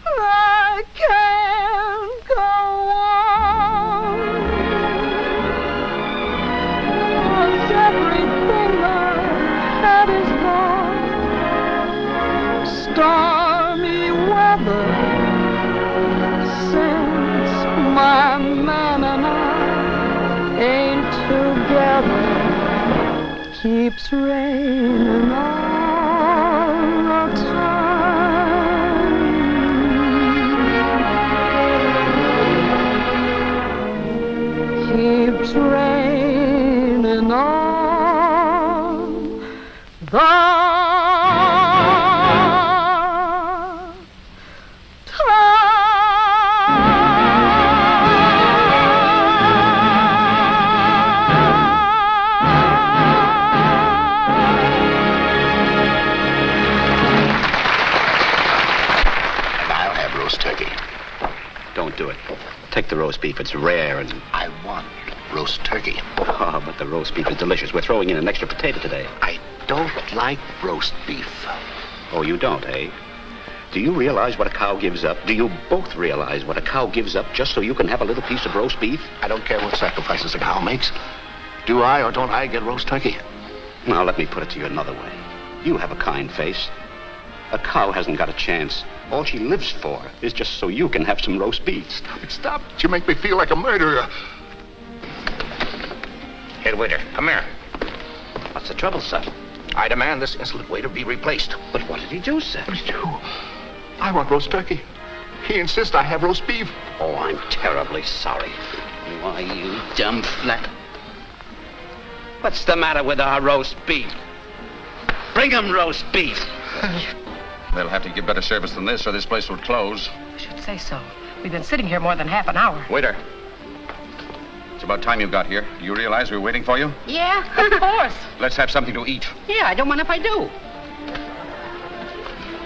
Speaker 2: I can't go on, 'cause everything I had is gone. Stormy weather since my man and I ain't together. Keeps raining all the time. Keeps raining all the
Speaker 12: Don't do it. Take the roast beef. It's rare and...
Speaker 8: I want roast turkey.
Speaker 12: Oh, but the roast beef is delicious. We're throwing in an extra potato today.
Speaker 8: I don't like roast beef.
Speaker 12: Oh, you don't, eh? Do you realize what a cow gives up? Do you both realize what a cow gives up just so you can have a little piece of roast beef?
Speaker 8: I don't care what sacrifices a cow makes. Do I or don't I get roast turkey?
Speaker 12: Now, let me put it to you another way. You have a kind face. A cow hasn't got a chance. All she lives for is just so you can have some roast beef.
Speaker 8: Stop it, stop it. You make me feel like a murderer.
Speaker 12: Head waiter, come here. What's the trouble, sir?
Speaker 8: I demand this insolent waiter be replaced.
Speaker 12: But what did he do, sir?
Speaker 8: What did he do? I want roast turkey. He insists I have roast beef.
Speaker 12: Oh, I'm terribly sorry. Why, you dumb flat. What's the matter with our roast beef? Bring him roast beef.
Speaker 17: They'll have to give better service than this, or this place will close.
Speaker 16: I should say so. We've been sitting here more than half an hour.
Speaker 17: Waiter. It's about time you got here. Do you realize we were waiting for you?
Speaker 16: Yeah, of course.
Speaker 17: Let's have something to eat.
Speaker 16: Yeah, I don't mind if I do.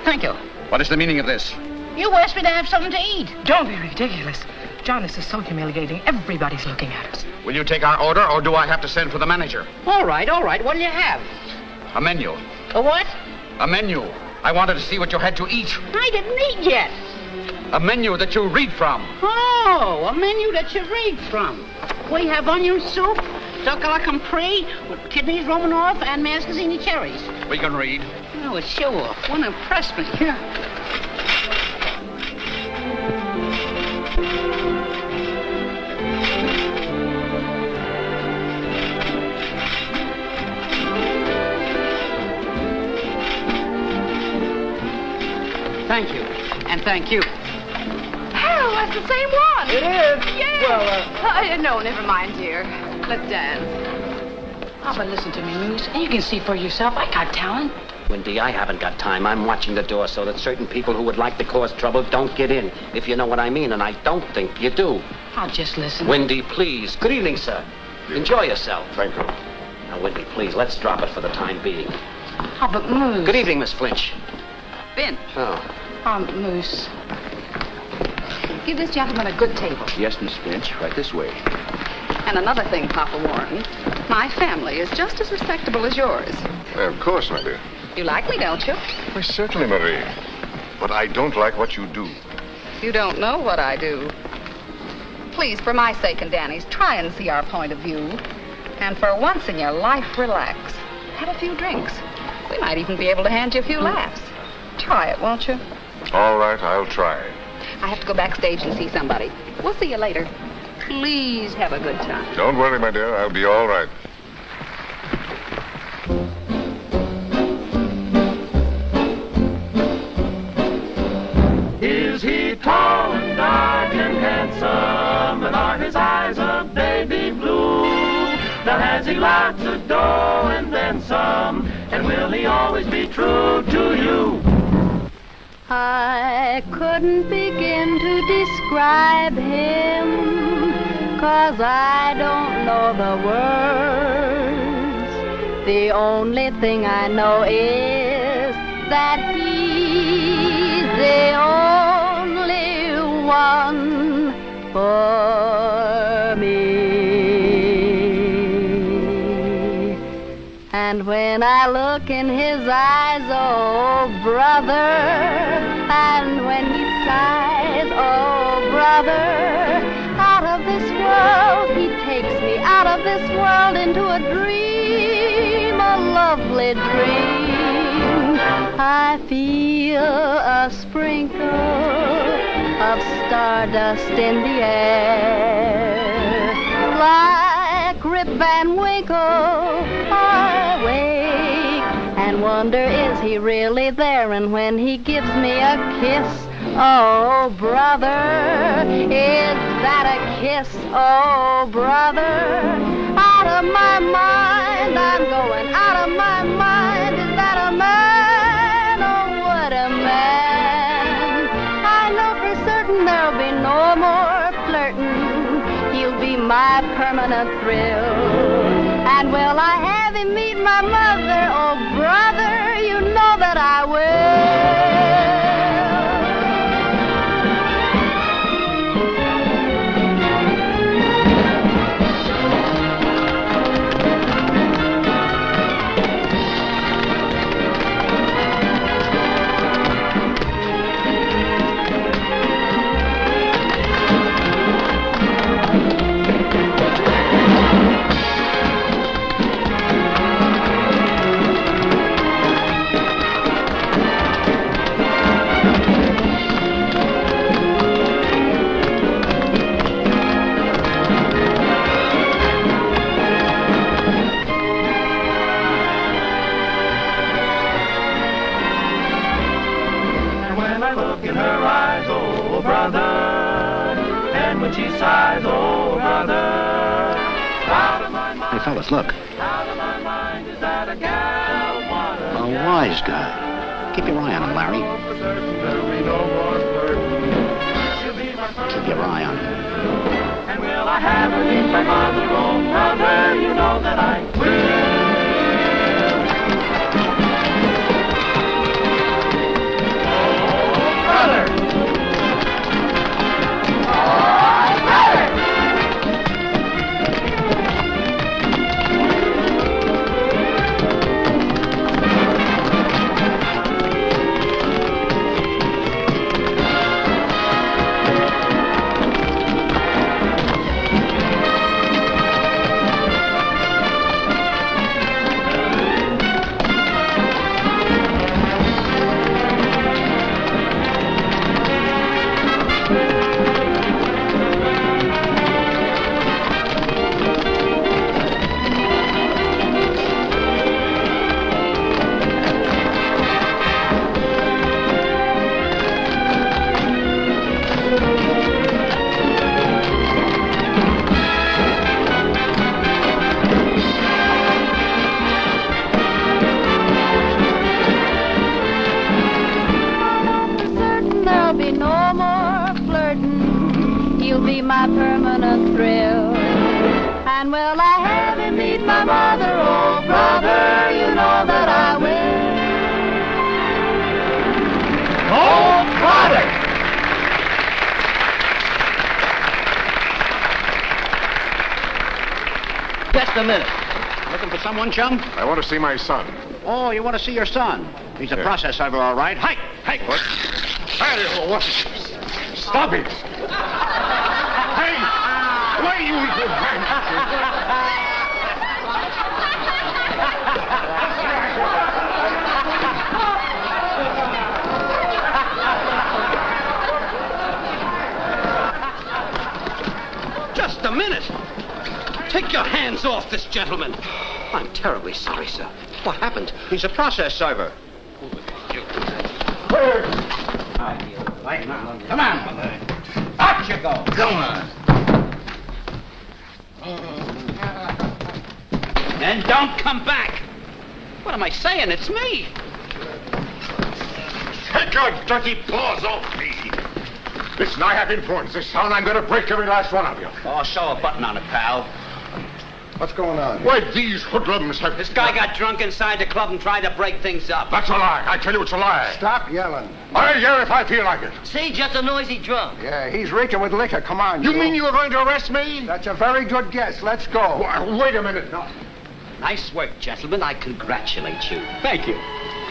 Speaker 16: Thank you.
Speaker 17: What is the meaning of this?
Speaker 16: You asked me to have something to eat. Don't be ridiculous. John, this is so humiliating. Everybody's looking at us.
Speaker 17: Will you take our order, or do I have to send for the manager?
Speaker 16: All right, all right. What'll you have?
Speaker 17: A menu.
Speaker 16: A what?
Speaker 17: A menu. I wanted to see what you had to eat.
Speaker 16: I didn't eat yet.
Speaker 17: A menu that you read from.
Speaker 16: Oh, a menu that you read from. We have onion soup, Ducala Compris, with kidneys Romanoff, and Mascazini cherries.
Speaker 17: We can read.
Speaker 16: Oh, it's show off. Won't impress me. Yeah. Thank you. And thank you.
Speaker 14: Oh, that's the same one.
Speaker 13: It is.
Speaker 14: Yeah.
Speaker 13: Well,
Speaker 14: no, never mind, dear. Let's dance.
Speaker 16: Oh, but listen to me, Moose. You can see for yourself. I got talent.
Speaker 12: Wendy, I haven't got time. I'm watching the door so that certain people who would like to cause trouble don't get in, if you know what I mean, and I don't think you do.
Speaker 16: I'll just listen.
Speaker 12: Wendy, please. Good evening, sir. Enjoy yourself.
Speaker 8: Thank you.
Speaker 12: Now, Wendy, please, let's drop it for the time being.
Speaker 16: Oh, but Moose.
Speaker 12: Good evening, Miss Flinch.
Speaker 14: Ben,
Speaker 12: Oh.
Speaker 16: Moose.
Speaker 14: give this gentleman a good table.
Speaker 6: Yes, Miss Finch, right this way.
Speaker 14: And another thing, Papa Warren. My family is just as respectable as yours.
Speaker 8: Of course, my dear.
Speaker 14: You like me, don't you?
Speaker 8: Why, certainly, Marie. But I don't like what you do.
Speaker 14: You don't know what I do. Please, for my sake and Danny's, try and see our point of view. And for once in your life, relax. Have a few drinks. We might even be able to hand you a few laughs. Try it, won't you?
Speaker 8: All right, I'll try.
Speaker 14: I have to go backstage and see somebody. We'll see you later. Please have a good time.
Speaker 8: Don't worry, my dear. I'll be all right.
Speaker 1: Is he tall and dark and handsome, and are his eyes of baby blue? Now has he lots of dough and then some, and will he always be true to you?
Speaker 2: I couldn't begin to describe him, 'cause I don't know the words. The only thing I know is that he's the only one for me. And when I look in his eyes, oh brother, and when he sighs, oh brother, out of this world he takes me, out of this world into a dream, a lovely dream. I feel a sprinkle of stardust in the air, like Rip Van Winkle. I wake and wonder, is he really there? And when he gives me a kiss, oh brother, is that a kiss? Oh brother, out of my mind, I'm going out of my mind. Is that a man? Oh, what a man. I know for certain there'll be no more flirting. He'll be my permanent thrill. And will I have him meet my mother? Oh, brother, you know that I will.
Speaker 1: I look in her eyes, oh brother, and when she sighs, oh brother, out of my mind.
Speaker 12: Hey, fellas, look.
Speaker 1: Out of my mind is that a gal, what
Speaker 12: A wise guy. Keep your eye on him, Larry. Keep your eye on him.
Speaker 1: And will I have her meet my mother, oh brother, you know that I will.
Speaker 2: My permanent thrill. And will I have him meet my mother, oh brother, you know that I will.
Speaker 1: Oh brother!
Speaker 12: Just a minute. Looking for someone, chum?
Speaker 8: I want to see my son.
Speaker 12: Oh, you want to see your son? He's a process server, all right. Hike!
Speaker 8: What? Hey, what? Stop it! Hey! Why you...
Speaker 12: Just a minute. Take your hands off this gentleman. I'm terribly sorry, sir. What happened? He's a process server. Come on. Out you go. Come on. And don't come back. What am I saying? It's me.
Speaker 8: Take your dirty paws off me. Listen, I have influence this town. I'm going to break every last one of you.
Speaker 12: Oh, show a button on it, pal.
Speaker 8: What's going on? Why, these hoodlums have...
Speaker 12: This guy got drunk inside the club and tried to break things up.
Speaker 8: That's a lie. I tell you it's a lie.
Speaker 11: Stop yelling.
Speaker 8: I'll yell if I feel like it.
Speaker 13: See, just a noisy drunk.
Speaker 11: Yeah, he's reeking with liquor. Come on.
Speaker 8: You mean you were going to arrest me?
Speaker 11: That's a very good guess. Let's go.
Speaker 8: Wait a minute. No.
Speaker 12: Nice work, gentlemen. I congratulate you.
Speaker 11: Thank you.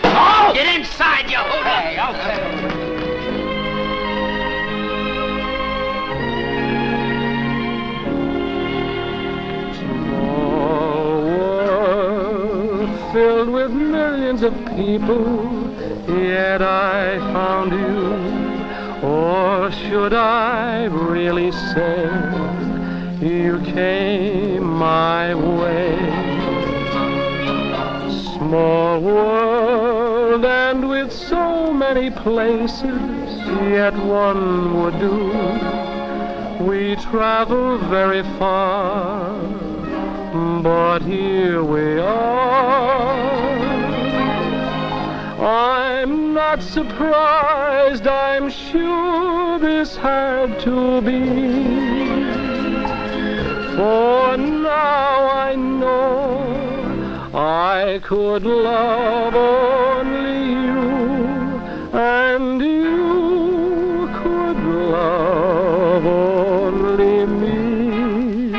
Speaker 12: Oh! Get inside, you hoodlum!
Speaker 11: Hey, okay.
Speaker 1: Filled with millions of people, yet I found you. Or should I really say you came my way? Small world and with so many places, yet one would do. We travel very far, but here we are. I'm not surprised, I'm sure this had to be. For now I know I could love only you, and you could love only me.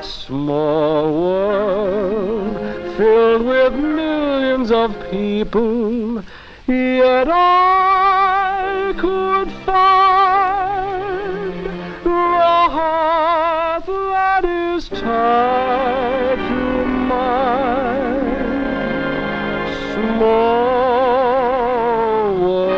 Speaker 1: Small world filled with millions of people, yet I could find the heart that is tied to mine. Small world.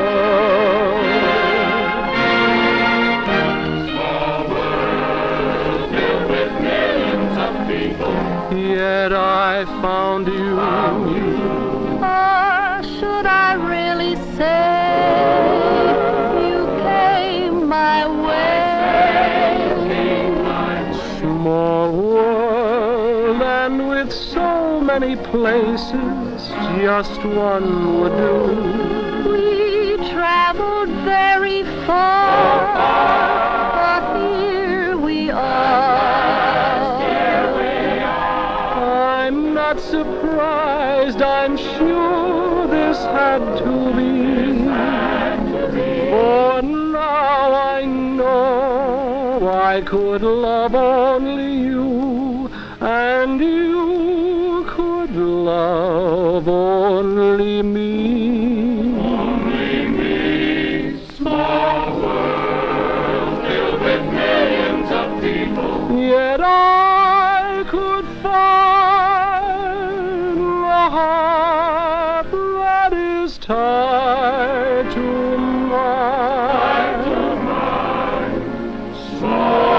Speaker 1: Small world filled with millions of people, yet I found you.
Speaker 2: Or should I really say
Speaker 1: many places just one would do.
Speaker 2: We traveled very far, but here we are.
Speaker 1: I'm not surprised, I'm sure this had to be. For now I know I could love only you, and you could love only me.
Speaker 5: Only me, small world filled with millions of people.
Speaker 1: Yet I could find a heart that is tied to mine. Small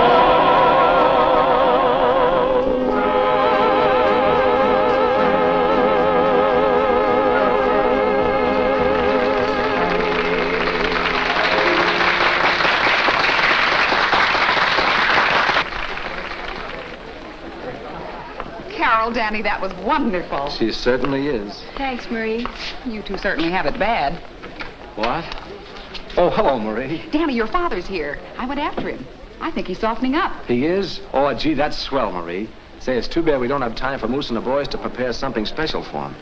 Speaker 14: Carol, Danny, that was wonderful.
Speaker 9: She certainly is.
Speaker 3: Thanks, Marie.
Speaker 14: You two certainly have it bad.
Speaker 9: What? Oh, hello, Marie.
Speaker 14: Danny, your father's here. I went after him. I think he's softening up.
Speaker 15: He is? Oh, gee, that's swell, Marie. Say, it's too bad we don't have time for Moose and the boys to prepare something special for him.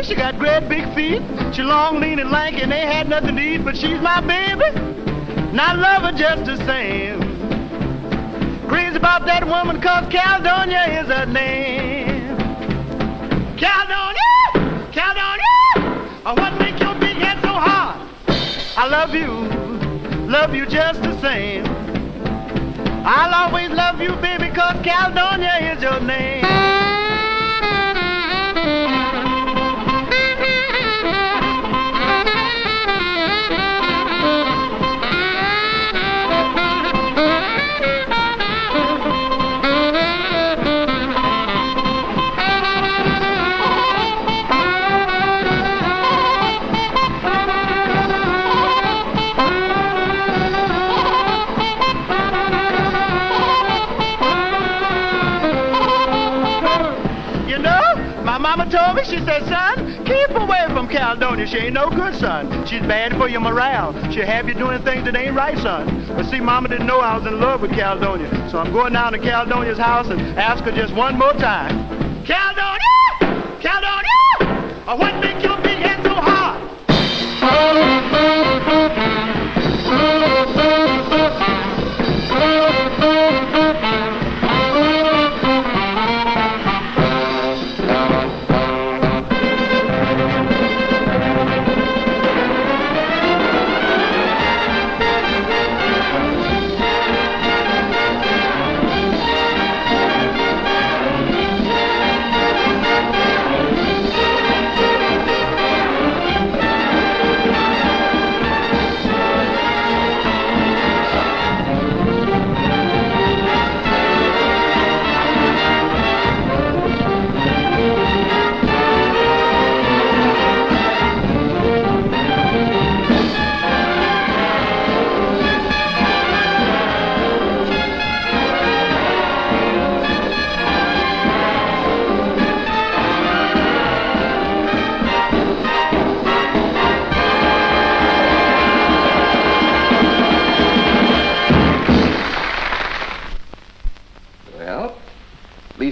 Speaker 5: She got great big feet. She long, lean, and lanky, and they had nothing to eat, but she's my baby, and I love her just the same. Crazy about that woman, 'cause Caledonia is her name. Caledonia! Caledonia! Oh, what makes your big head so hard? I love you just the same. I'll always love you, baby, 'cause Caledonia is your name. Mama told me, she said, son, keep away from Caledonia. She ain't no good, son. She's bad for your morale. She'll have you doing things that ain't right, son. But see, Mama didn't know I was in love with Caledonia. So I'm going down to Caledonia's house and ask her just one more time. Caledonia! Caledonia! Oh, what makes your big head so hard?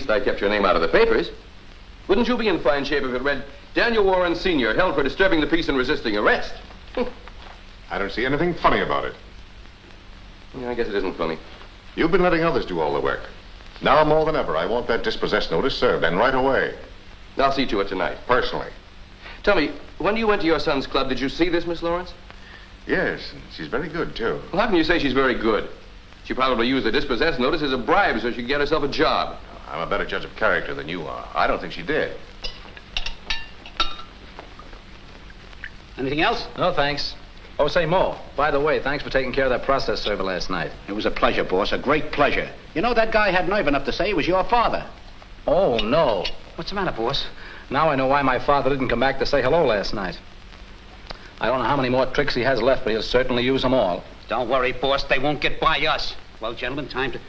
Speaker 9: I kept your name out of the papers. Wouldn't you be in fine shape if it read, Daniel Warren Sr. held for disturbing the peace and resisting arrest?
Speaker 8: I don't see anything funny about it.
Speaker 9: Yeah, I guess it isn't funny.
Speaker 8: You've been letting others do all the work. Now more than ever, I want that dispossessed notice served, and right away.
Speaker 9: I'll see to it tonight.
Speaker 8: Personally.
Speaker 9: Tell me, when you went to your son's club, did you see this Miss Lawrence?
Speaker 8: Yes, and she's very good, too.
Speaker 9: Well, how can you say she's very good? She probably used the dispossessed notice as a bribe so she could get herself a job.
Speaker 8: I'm a better judge of character than you are. I don't think she did.
Speaker 15: Anything else? No, thanks. Oh, say, Mo, by the way, thanks for taking care of that process server last night.
Speaker 16: It was a pleasure, boss, a great pleasure. You know, that guy had nerve enough to say it was your father.
Speaker 15: Oh, no.
Speaker 16: What's the matter, boss?
Speaker 15: Now I know why my father didn't come back to say hello last night. I don't know how many more tricks he has left, but he'll certainly use them all.
Speaker 12: Don't worry, boss. They won't get by us. Well, gentlemen, time to...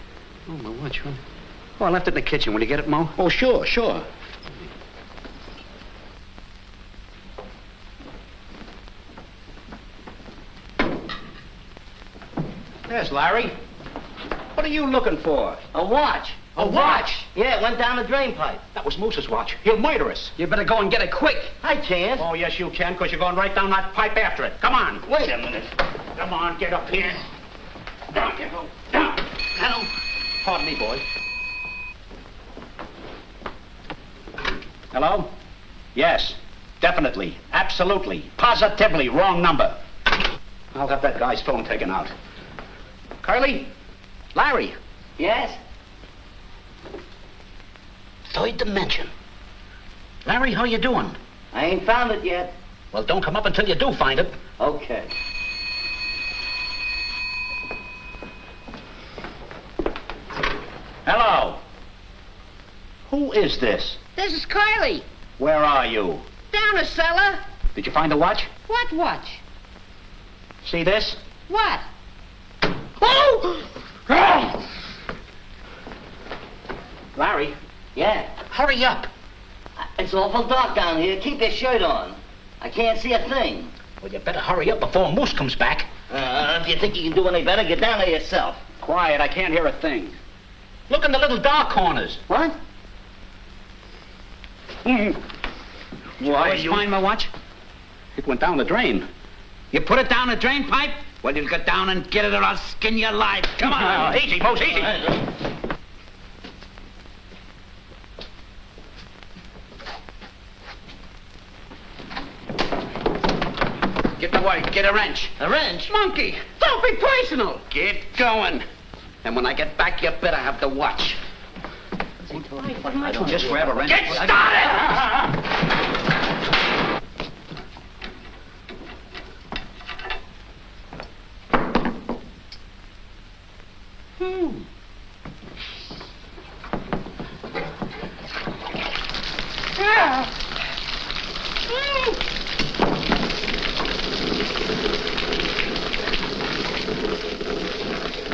Speaker 12: Oh, my watch. Oh, I left it in the kitchen. Will you get it, Mo?
Speaker 16: Oh, sure. There's Larry. What are you looking for?
Speaker 13: A watch.
Speaker 16: A watch?
Speaker 13: Yeah, it went down the drain pipe.
Speaker 16: That was Moose's watch. He'll murder us.
Speaker 12: You better go and get it quick.
Speaker 13: I can't.
Speaker 16: Oh, yes, you can, because you're going right down that pipe after it. Come on.
Speaker 13: Wait a minute.
Speaker 16: Come on, get up here. Down you go. Down. Pardon me, boy. Hello? Yes, definitely, absolutely, positively wrong number. I'll have that guy's phone taken out. Curly? Larry?
Speaker 13: Yes?
Speaker 16: Third dimension. Larry, how you doing?
Speaker 13: I ain't found it yet.
Speaker 16: Well, don't come up until you do find it.
Speaker 13: Okay.
Speaker 16: Hello. Who is this?
Speaker 18: This is Carly.
Speaker 16: Where are you?
Speaker 18: Down the cellar.
Speaker 16: Did you find the watch?
Speaker 18: What watch?
Speaker 16: See this?
Speaker 18: What?
Speaker 16: Oh! Larry?
Speaker 13: Yeah?
Speaker 16: Hurry up.
Speaker 13: It's awful dark down here. Keep your shirt on. I can't see a thing.
Speaker 16: Well, you better hurry up before Moose comes back.
Speaker 13: If you think you can do any better, get down there yourself.
Speaker 16: Quiet, I can't hear a thing. Look in the little dark corners.
Speaker 13: What?
Speaker 12: Why, you find my watch?
Speaker 16: It went down the drain.
Speaker 12: You put it down the drain pipe? Well, you'll get down and get it or I'll skin you alive. Come on.
Speaker 16: Easy, Moose, easy.
Speaker 12: Get to work. Get a wrench.
Speaker 13: A wrench?
Speaker 12: Monkey. Don't be personal. Get going. And when I get back, you better have the watch.
Speaker 16: Just grab a wrench.
Speaker 12: Get started!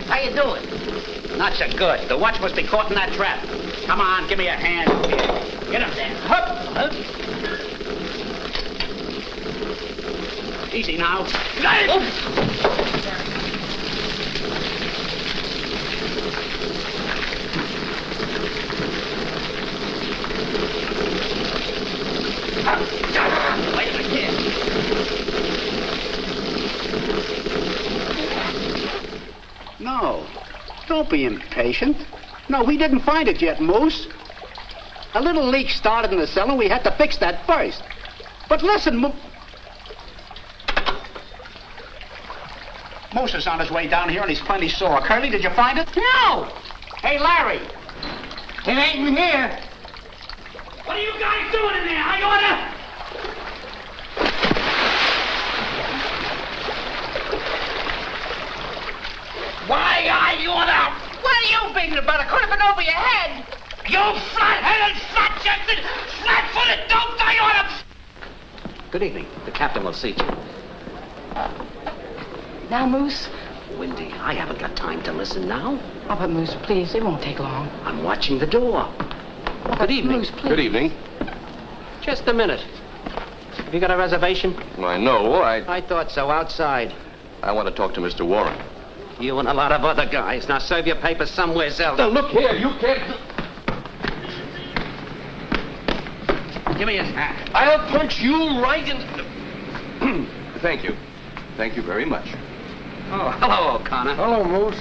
Speaker 16: How you doing? Not so good. The watch must be caught in that trap. Come on, give me a hand. Get up there. Hup. Easy now. Wait a minute. No, don't be impatient. No, we didn't find it yet, Moose. A little leak started in the cellar, and we had to fix that first. But listen, Moose is on his way down here, and he's plenty sore. Curly, did you find it?
Speaker 18: No.
Speaker 16: Hey, Larry.
Speaker 18: It ain't in here.
Speaker 12: What are you guys doing in there? I order. Why are you order?
Speaker 18: What are you beating about? It could have been over your head.
Speaker 12: You flat-headed, flat-chested, flat-footed dope! I order. Good evening. The captain will see you.
Speaker 3: Now, Moose?
Speaker 12: Windy, I haven't got time to listen now.
Speaker 3: Oh, but Moose, please, it won't take long.
Speaker 12: I'm watching the door.
Speaker 3: Good evening. Moose, please.
Speaker 9: Good evening.
Speaker 13: Just a minute. Have you got a reservation?
Speaker 9: Why, no,
Speaker 12: I thought so. Outside.
Speaker 9: I want to talk to Mr. Warren.
Speaker 12: You and a lot of other guys. Now serve your papers somewhere else.
Speaker 9: Now, look here, you can't...
Speaker 12: Give me his hat.
Speaker 9: I'll punch you right in... Thank you. Thank you very much.
Speaker 12: Oh, hello, O'Connor.
Speaker 5: Hello, Moose.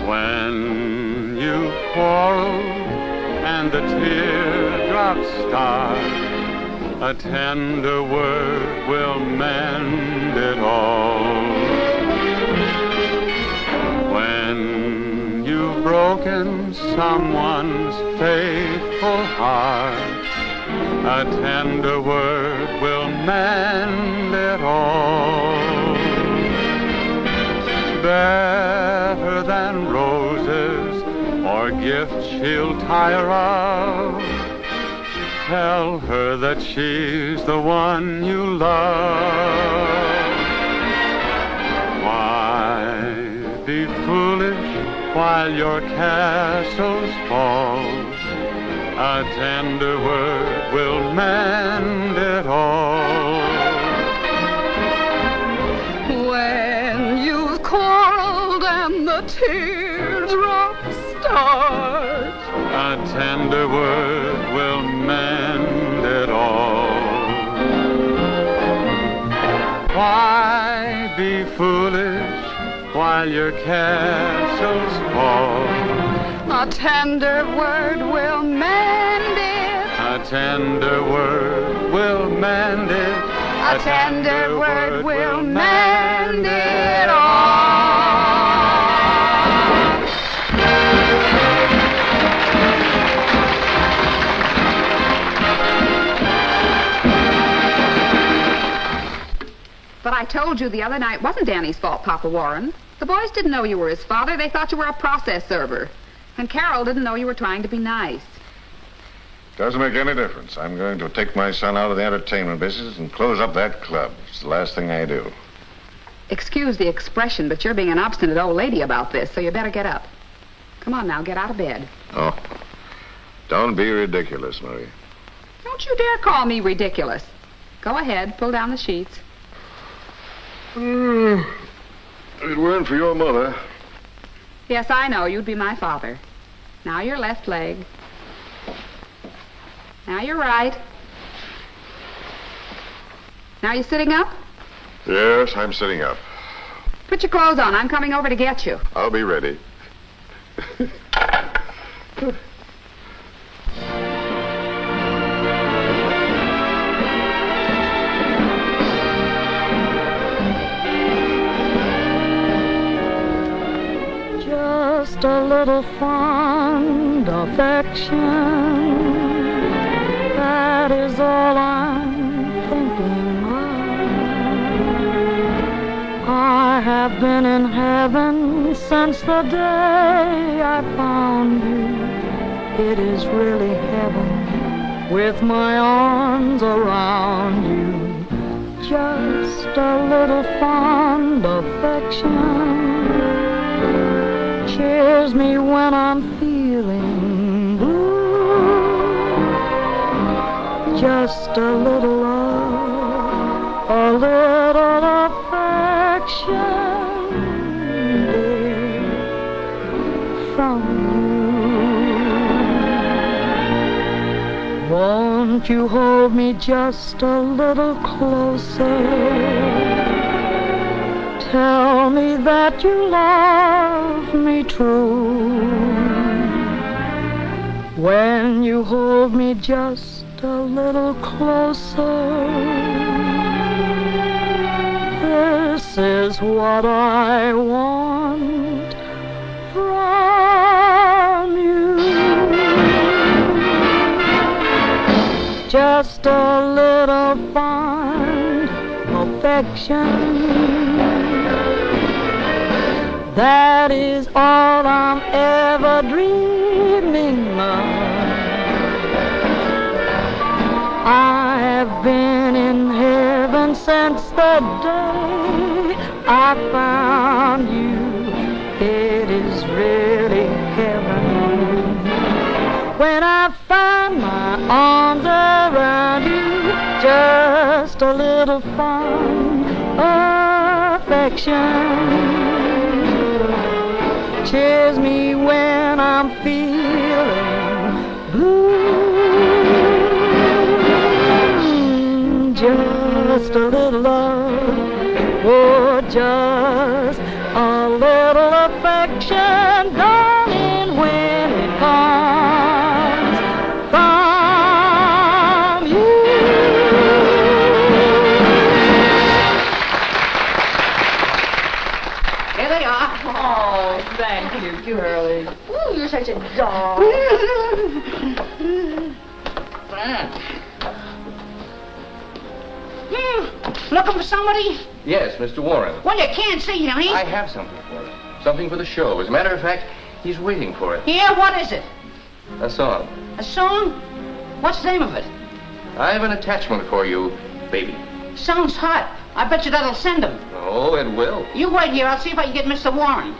Speaker 19: When you quarrel and the teardrops start, a tender word will mend it all. When you've broken someone's faithful heart, a tender word will mend it all. Better than roses or gifts she'll tire of, tell her that she's the one you love. Why be foolish while your castles fall? A tender word will mend it all.
Speaker 14: When you've quarreled and the teardrops start,
Speaker 19: A tender word will mend it all. Why be foolish while your castles fall?
Speaker 14: a tender word will mend it.
Speaker 19: A tender word will mend it.
Speaker 14: A tender word will mend it all. But I told you the other night it wasn't Danny's fault, Papa Warren. The boys didn't know you were his father. They thought you were a process server. And Carol didn't know you were trying to be nice.
Speaker 8: Doesn't make any difference. I'm going to take my son out of the entertainment business and close up that club. It's the last thing I do.
Speaker 14: Excuse the expression, but you're being an obstinate old lady about this, so you better get up. Come on now, get out of bed.
Speaker 8: Oh, don't be ridiculous, Marie.
Speaker 14: Don't you dare call me ridiculous. Go ahead, pull down the sheets.
Speaker 8: If it weren't for your mother.
Speaker 14: Yes, I know, you'd be my father. Now your left leg. Now you're right. Now you sitting up?
Speaker 8: Yes, I'm sitting up.
Speaker 14: Put your clothes on. I'm coming over to get you.
Speaker 8: I'll be ready.
Speaker 2: Just a little fond affection. That is all I'm thinking of. I have been in heaven since the day I found you. It is really heaven with my arms around you. Just a little fond affection cheers me when I'm feeling blue. Just a little love, a little affection, dear, from you. Won't you hold me just a little closer? Tell me that you love me true. When you hold me just a little closer, this is what I want from you. Just a little fond affection. That is all I'm ever dreaming of. I have been in heaven since the day I found you. It is really heaven when I find my arms around you. Just a little fond affection
Speaker 20: cheers me when I'm feeling blue. Just a little love, oh, just a little affection, darling, when it comes from you.
Speaker 18: Here they are.
Speaker 2: Oh, thank you, Curly. Ooh, you're such a doll.
Speaker 18: Looking for somebody?
Speaker 9: Yes, Mr. Warren.
Speaker 18: Well, you can't see him,
Speaker 9: I have something for him. Something for the show. As a matter of fact, he's waiting for it.
Speaker 18: Yeah, what is it?
Speaker 9: A song.
Speaker 18: A song? What's the name of it?
Speaker 9: I have an attachment for you, baby.
Speaker 18: Sounds hot. I bet you that'll send him.
Speaker 9: Oh, it will.
Speaker 18: You wait here. I'll see if I can get Mr. Warren.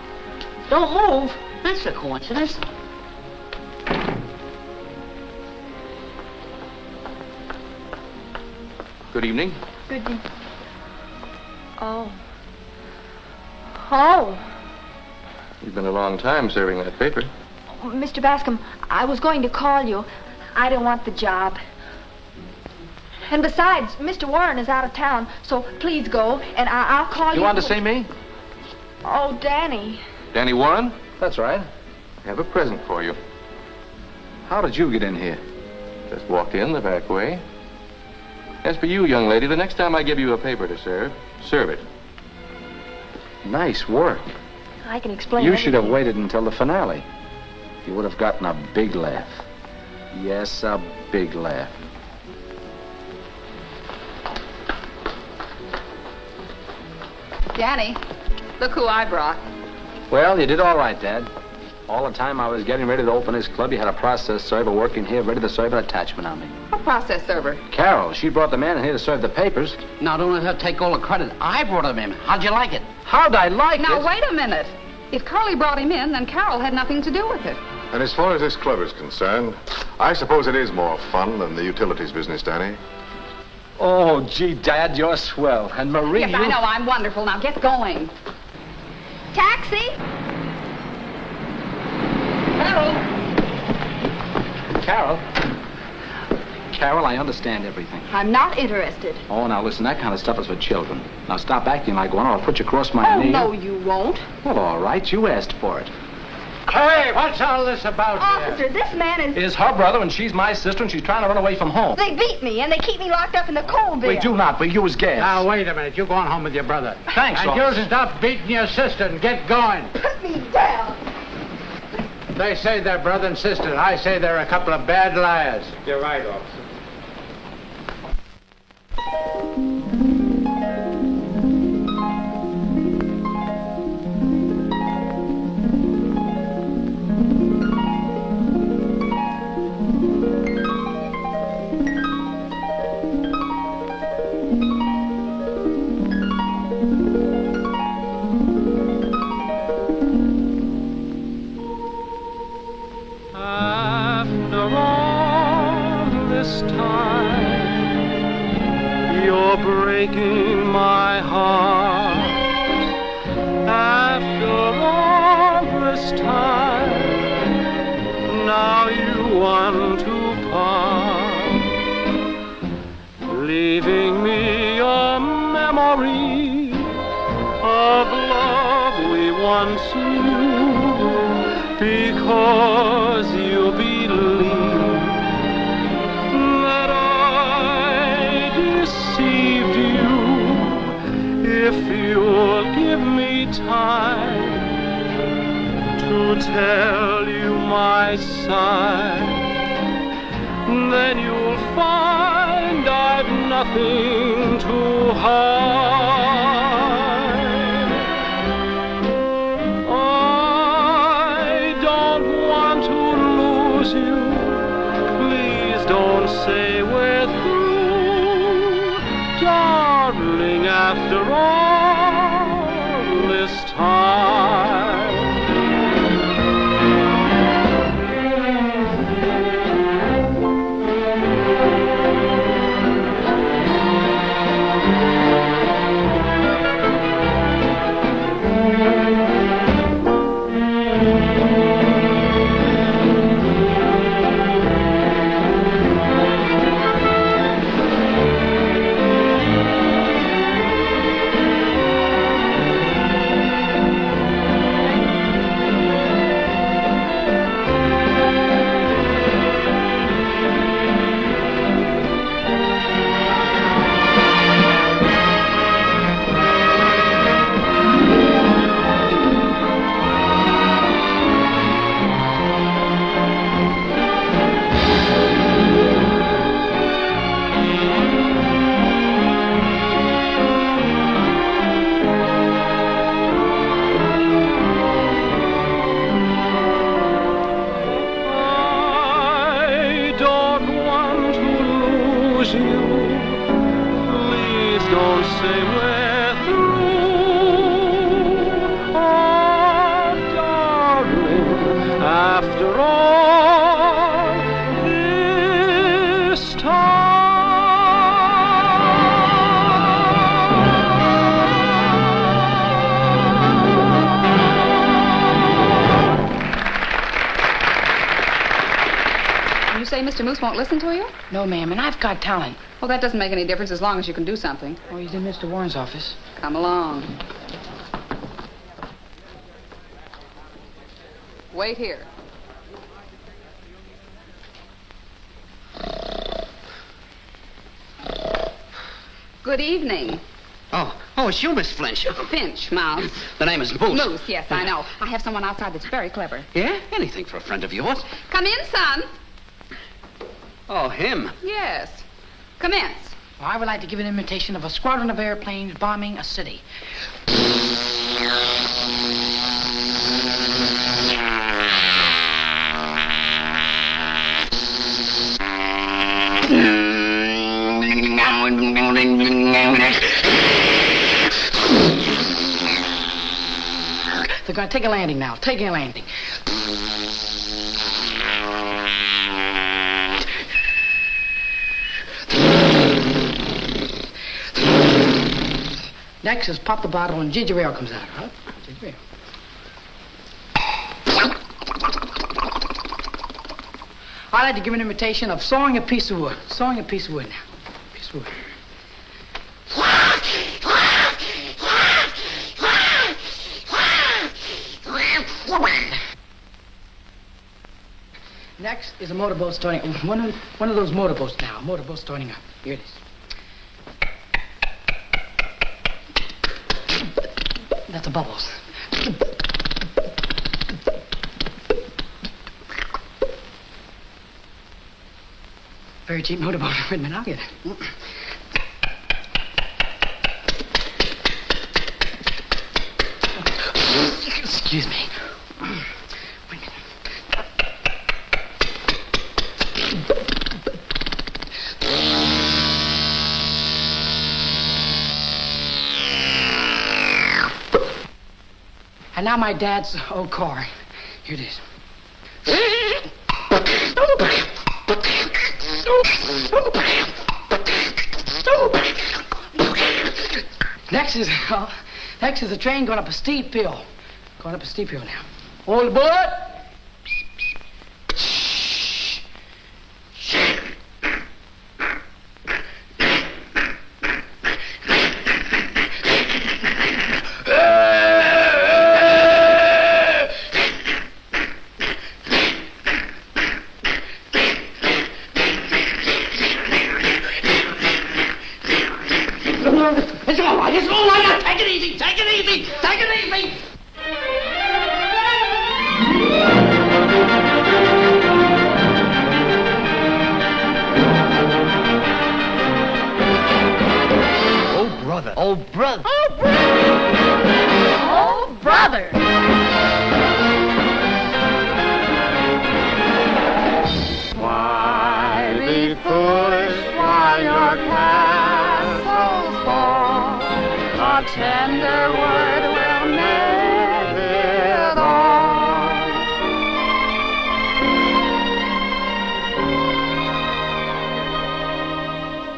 Speaker 18: Don't move. That's a coincidence.
Speaker 9: Good evening.
Speaker 2: Good. Oh. Oh.
Speaker 9: You've been a long time serving that paper.
Speaker 3: Mr. Bascom, I was going to call you. I don't want the job. And besides, Mr. Warren is out of town, so please go, and I'll call you.
Speaker 9: You want to see me?
Speaker 3: Oh, Danny.
Speaker 9: Danny Warren?
Speaker 15: That's right.
Speaker 9: I have a present for you.
Speaker 15: How did you get in here?
Speaker 9: Just walked in the back way. As for you, young lady, the next time I give you a paper to serve, serve it.
Speaker 15: Nice work.
Speaker 3: I can explain
Speaker 15: You should have
Speaker 3: everything.
Speaker 15: waited until the finale. You would have gotten a big laugh. Yes, a big laugh.
Speaker 14: Danny, look who I brought.
Speaker 15: Well, you did all right, Dad. All the time I was getting ready to open this club, you had a process server working here ready to serve an attachment on me.
Speaker 14: What process server?
Speaker 15: Carol, she brought the man in here to serve the papers.
Speaker 18: Now, don't let her take all the credit. I brought him in. How'd you like it?
Speaker 15: How'd I like
Speaker 14: Now,
Speaker 15: it?
Speaker 14: wait a minute. If Curly brought him in, then Carol had nothing to do with it.
Speaker 8: And as far as this club is concerned, I suppose it is more fun than the utilities business, Danny.
Speaker 15: Oh, gee, Dad, you're swell. And Marie,
Speaker 14: Yes, I know. I'm wonderful. Now, get going. Taxi!
Speaker 15: Carol. Carol, I understand everything.
Speaker 3: I'm not interested.
Speaker 15: Oh, now listen, that kind of stuff is for children. Now stop acting like one or I'll put you across my
Speaker 3: Oh,
Speaker 15: knee.
Speaker 3: no, you won't.
Speaker 15: Well, all right, you asked for it.
Speaker 13: Hey, what's all this about
Speaker 3: Officer, this man is...
Speaker 15: Is her brother, and she's my sister, and she's trying to run away from home.
Speaker 3: They beat me, and they keep me locked up in the coal bin.
Speaker 15: We do not. We use gas.
Speaker 13: Now, wait a minute. You're going home with your brother.
Speaker 15: Thanks,
Speaker 13: And
Speaker 15: officer.
Speaker 13: you stop beating your sister and get going.
Speaker 3: Put me down.
Speaker 13: They say they're brother and sister. I say they're a couple of bad liars.
Speaker 6: You're right, officer.
Speaker 1: After all this time, you're breaking my heart. After all this time, now you want to part, leaving me a memory of love we once knew. Because you believe that I deceived you. If you'll give me time to tell you my side, then you'll find I've nothing to hide. Don't say we're through, darling, after all this time.
Speaker 19: don't say we're through. Oh, darling, after all this time.
Speaker 14: You say Mr. Moose won't listen to you?
Speaker 18: No, ma'am, and I've got talent.
Speaker 14: Well, that doesn't make any difference as long as you can do something.
Speaker 18: Oh, he's in Mr. Warren's office.
Speaker 14: Come along. Wait here. Good evening.
Speaker 12: Oh, it's you, Miss Flinch.
Speaker 14: Finch, Mouse.
Speaker 12: The name is Moose.
Speaker 14: Moose, yes, I know. I have someone outside that's very clever.
Speaker 12: Yeah? Anything for a friend of yours.
Speaker 14: Come in, son.
Speaker 12: Oh, him.
Speaker 14: Yes. Commence.
Speaker 18: Well, I would like to give an imitation of a squadron of airplanes bombing a city. They're going to take a landing now. Taking a landing. Next is pop the bottle and ginger ale comes out. Huh? Ginger ale. I'd like to give an imitation of sawing a piece of wood. Sawing a piece of wood now. Piece of wood. Next is a motorboat starting. One of those motorboats now. A motorboat starting up. Here it is. That's the bubbles. Very cheap motorboat equipment. I'll get it. Excuse me. And now my dad's old car. Here it is. Next is a train going up a steep hill. Going up a steep hill now. Hold the bullet. It's all right. It's all right. Take it easy. Take it easy. Take it easy.
Speaker 13: Oh, brother. Oh, brother.
Speaker 2: Oh, brother. Oh, brother.
Speaker 19: Why be foolish while your castles fall? A tender word will mend it all.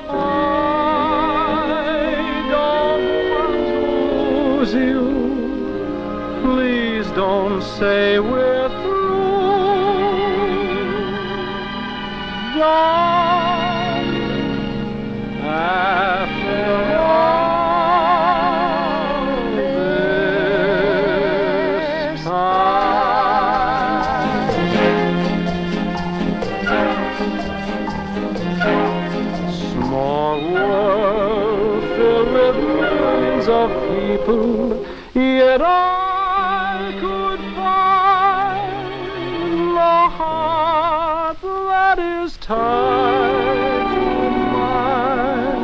Speaker 19: I don't want to lose you. Please don't say we're through. Darling, after all this time, small world filled with millions of people, yet I could find the heart that is tied to mine.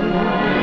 Speaker 20: love.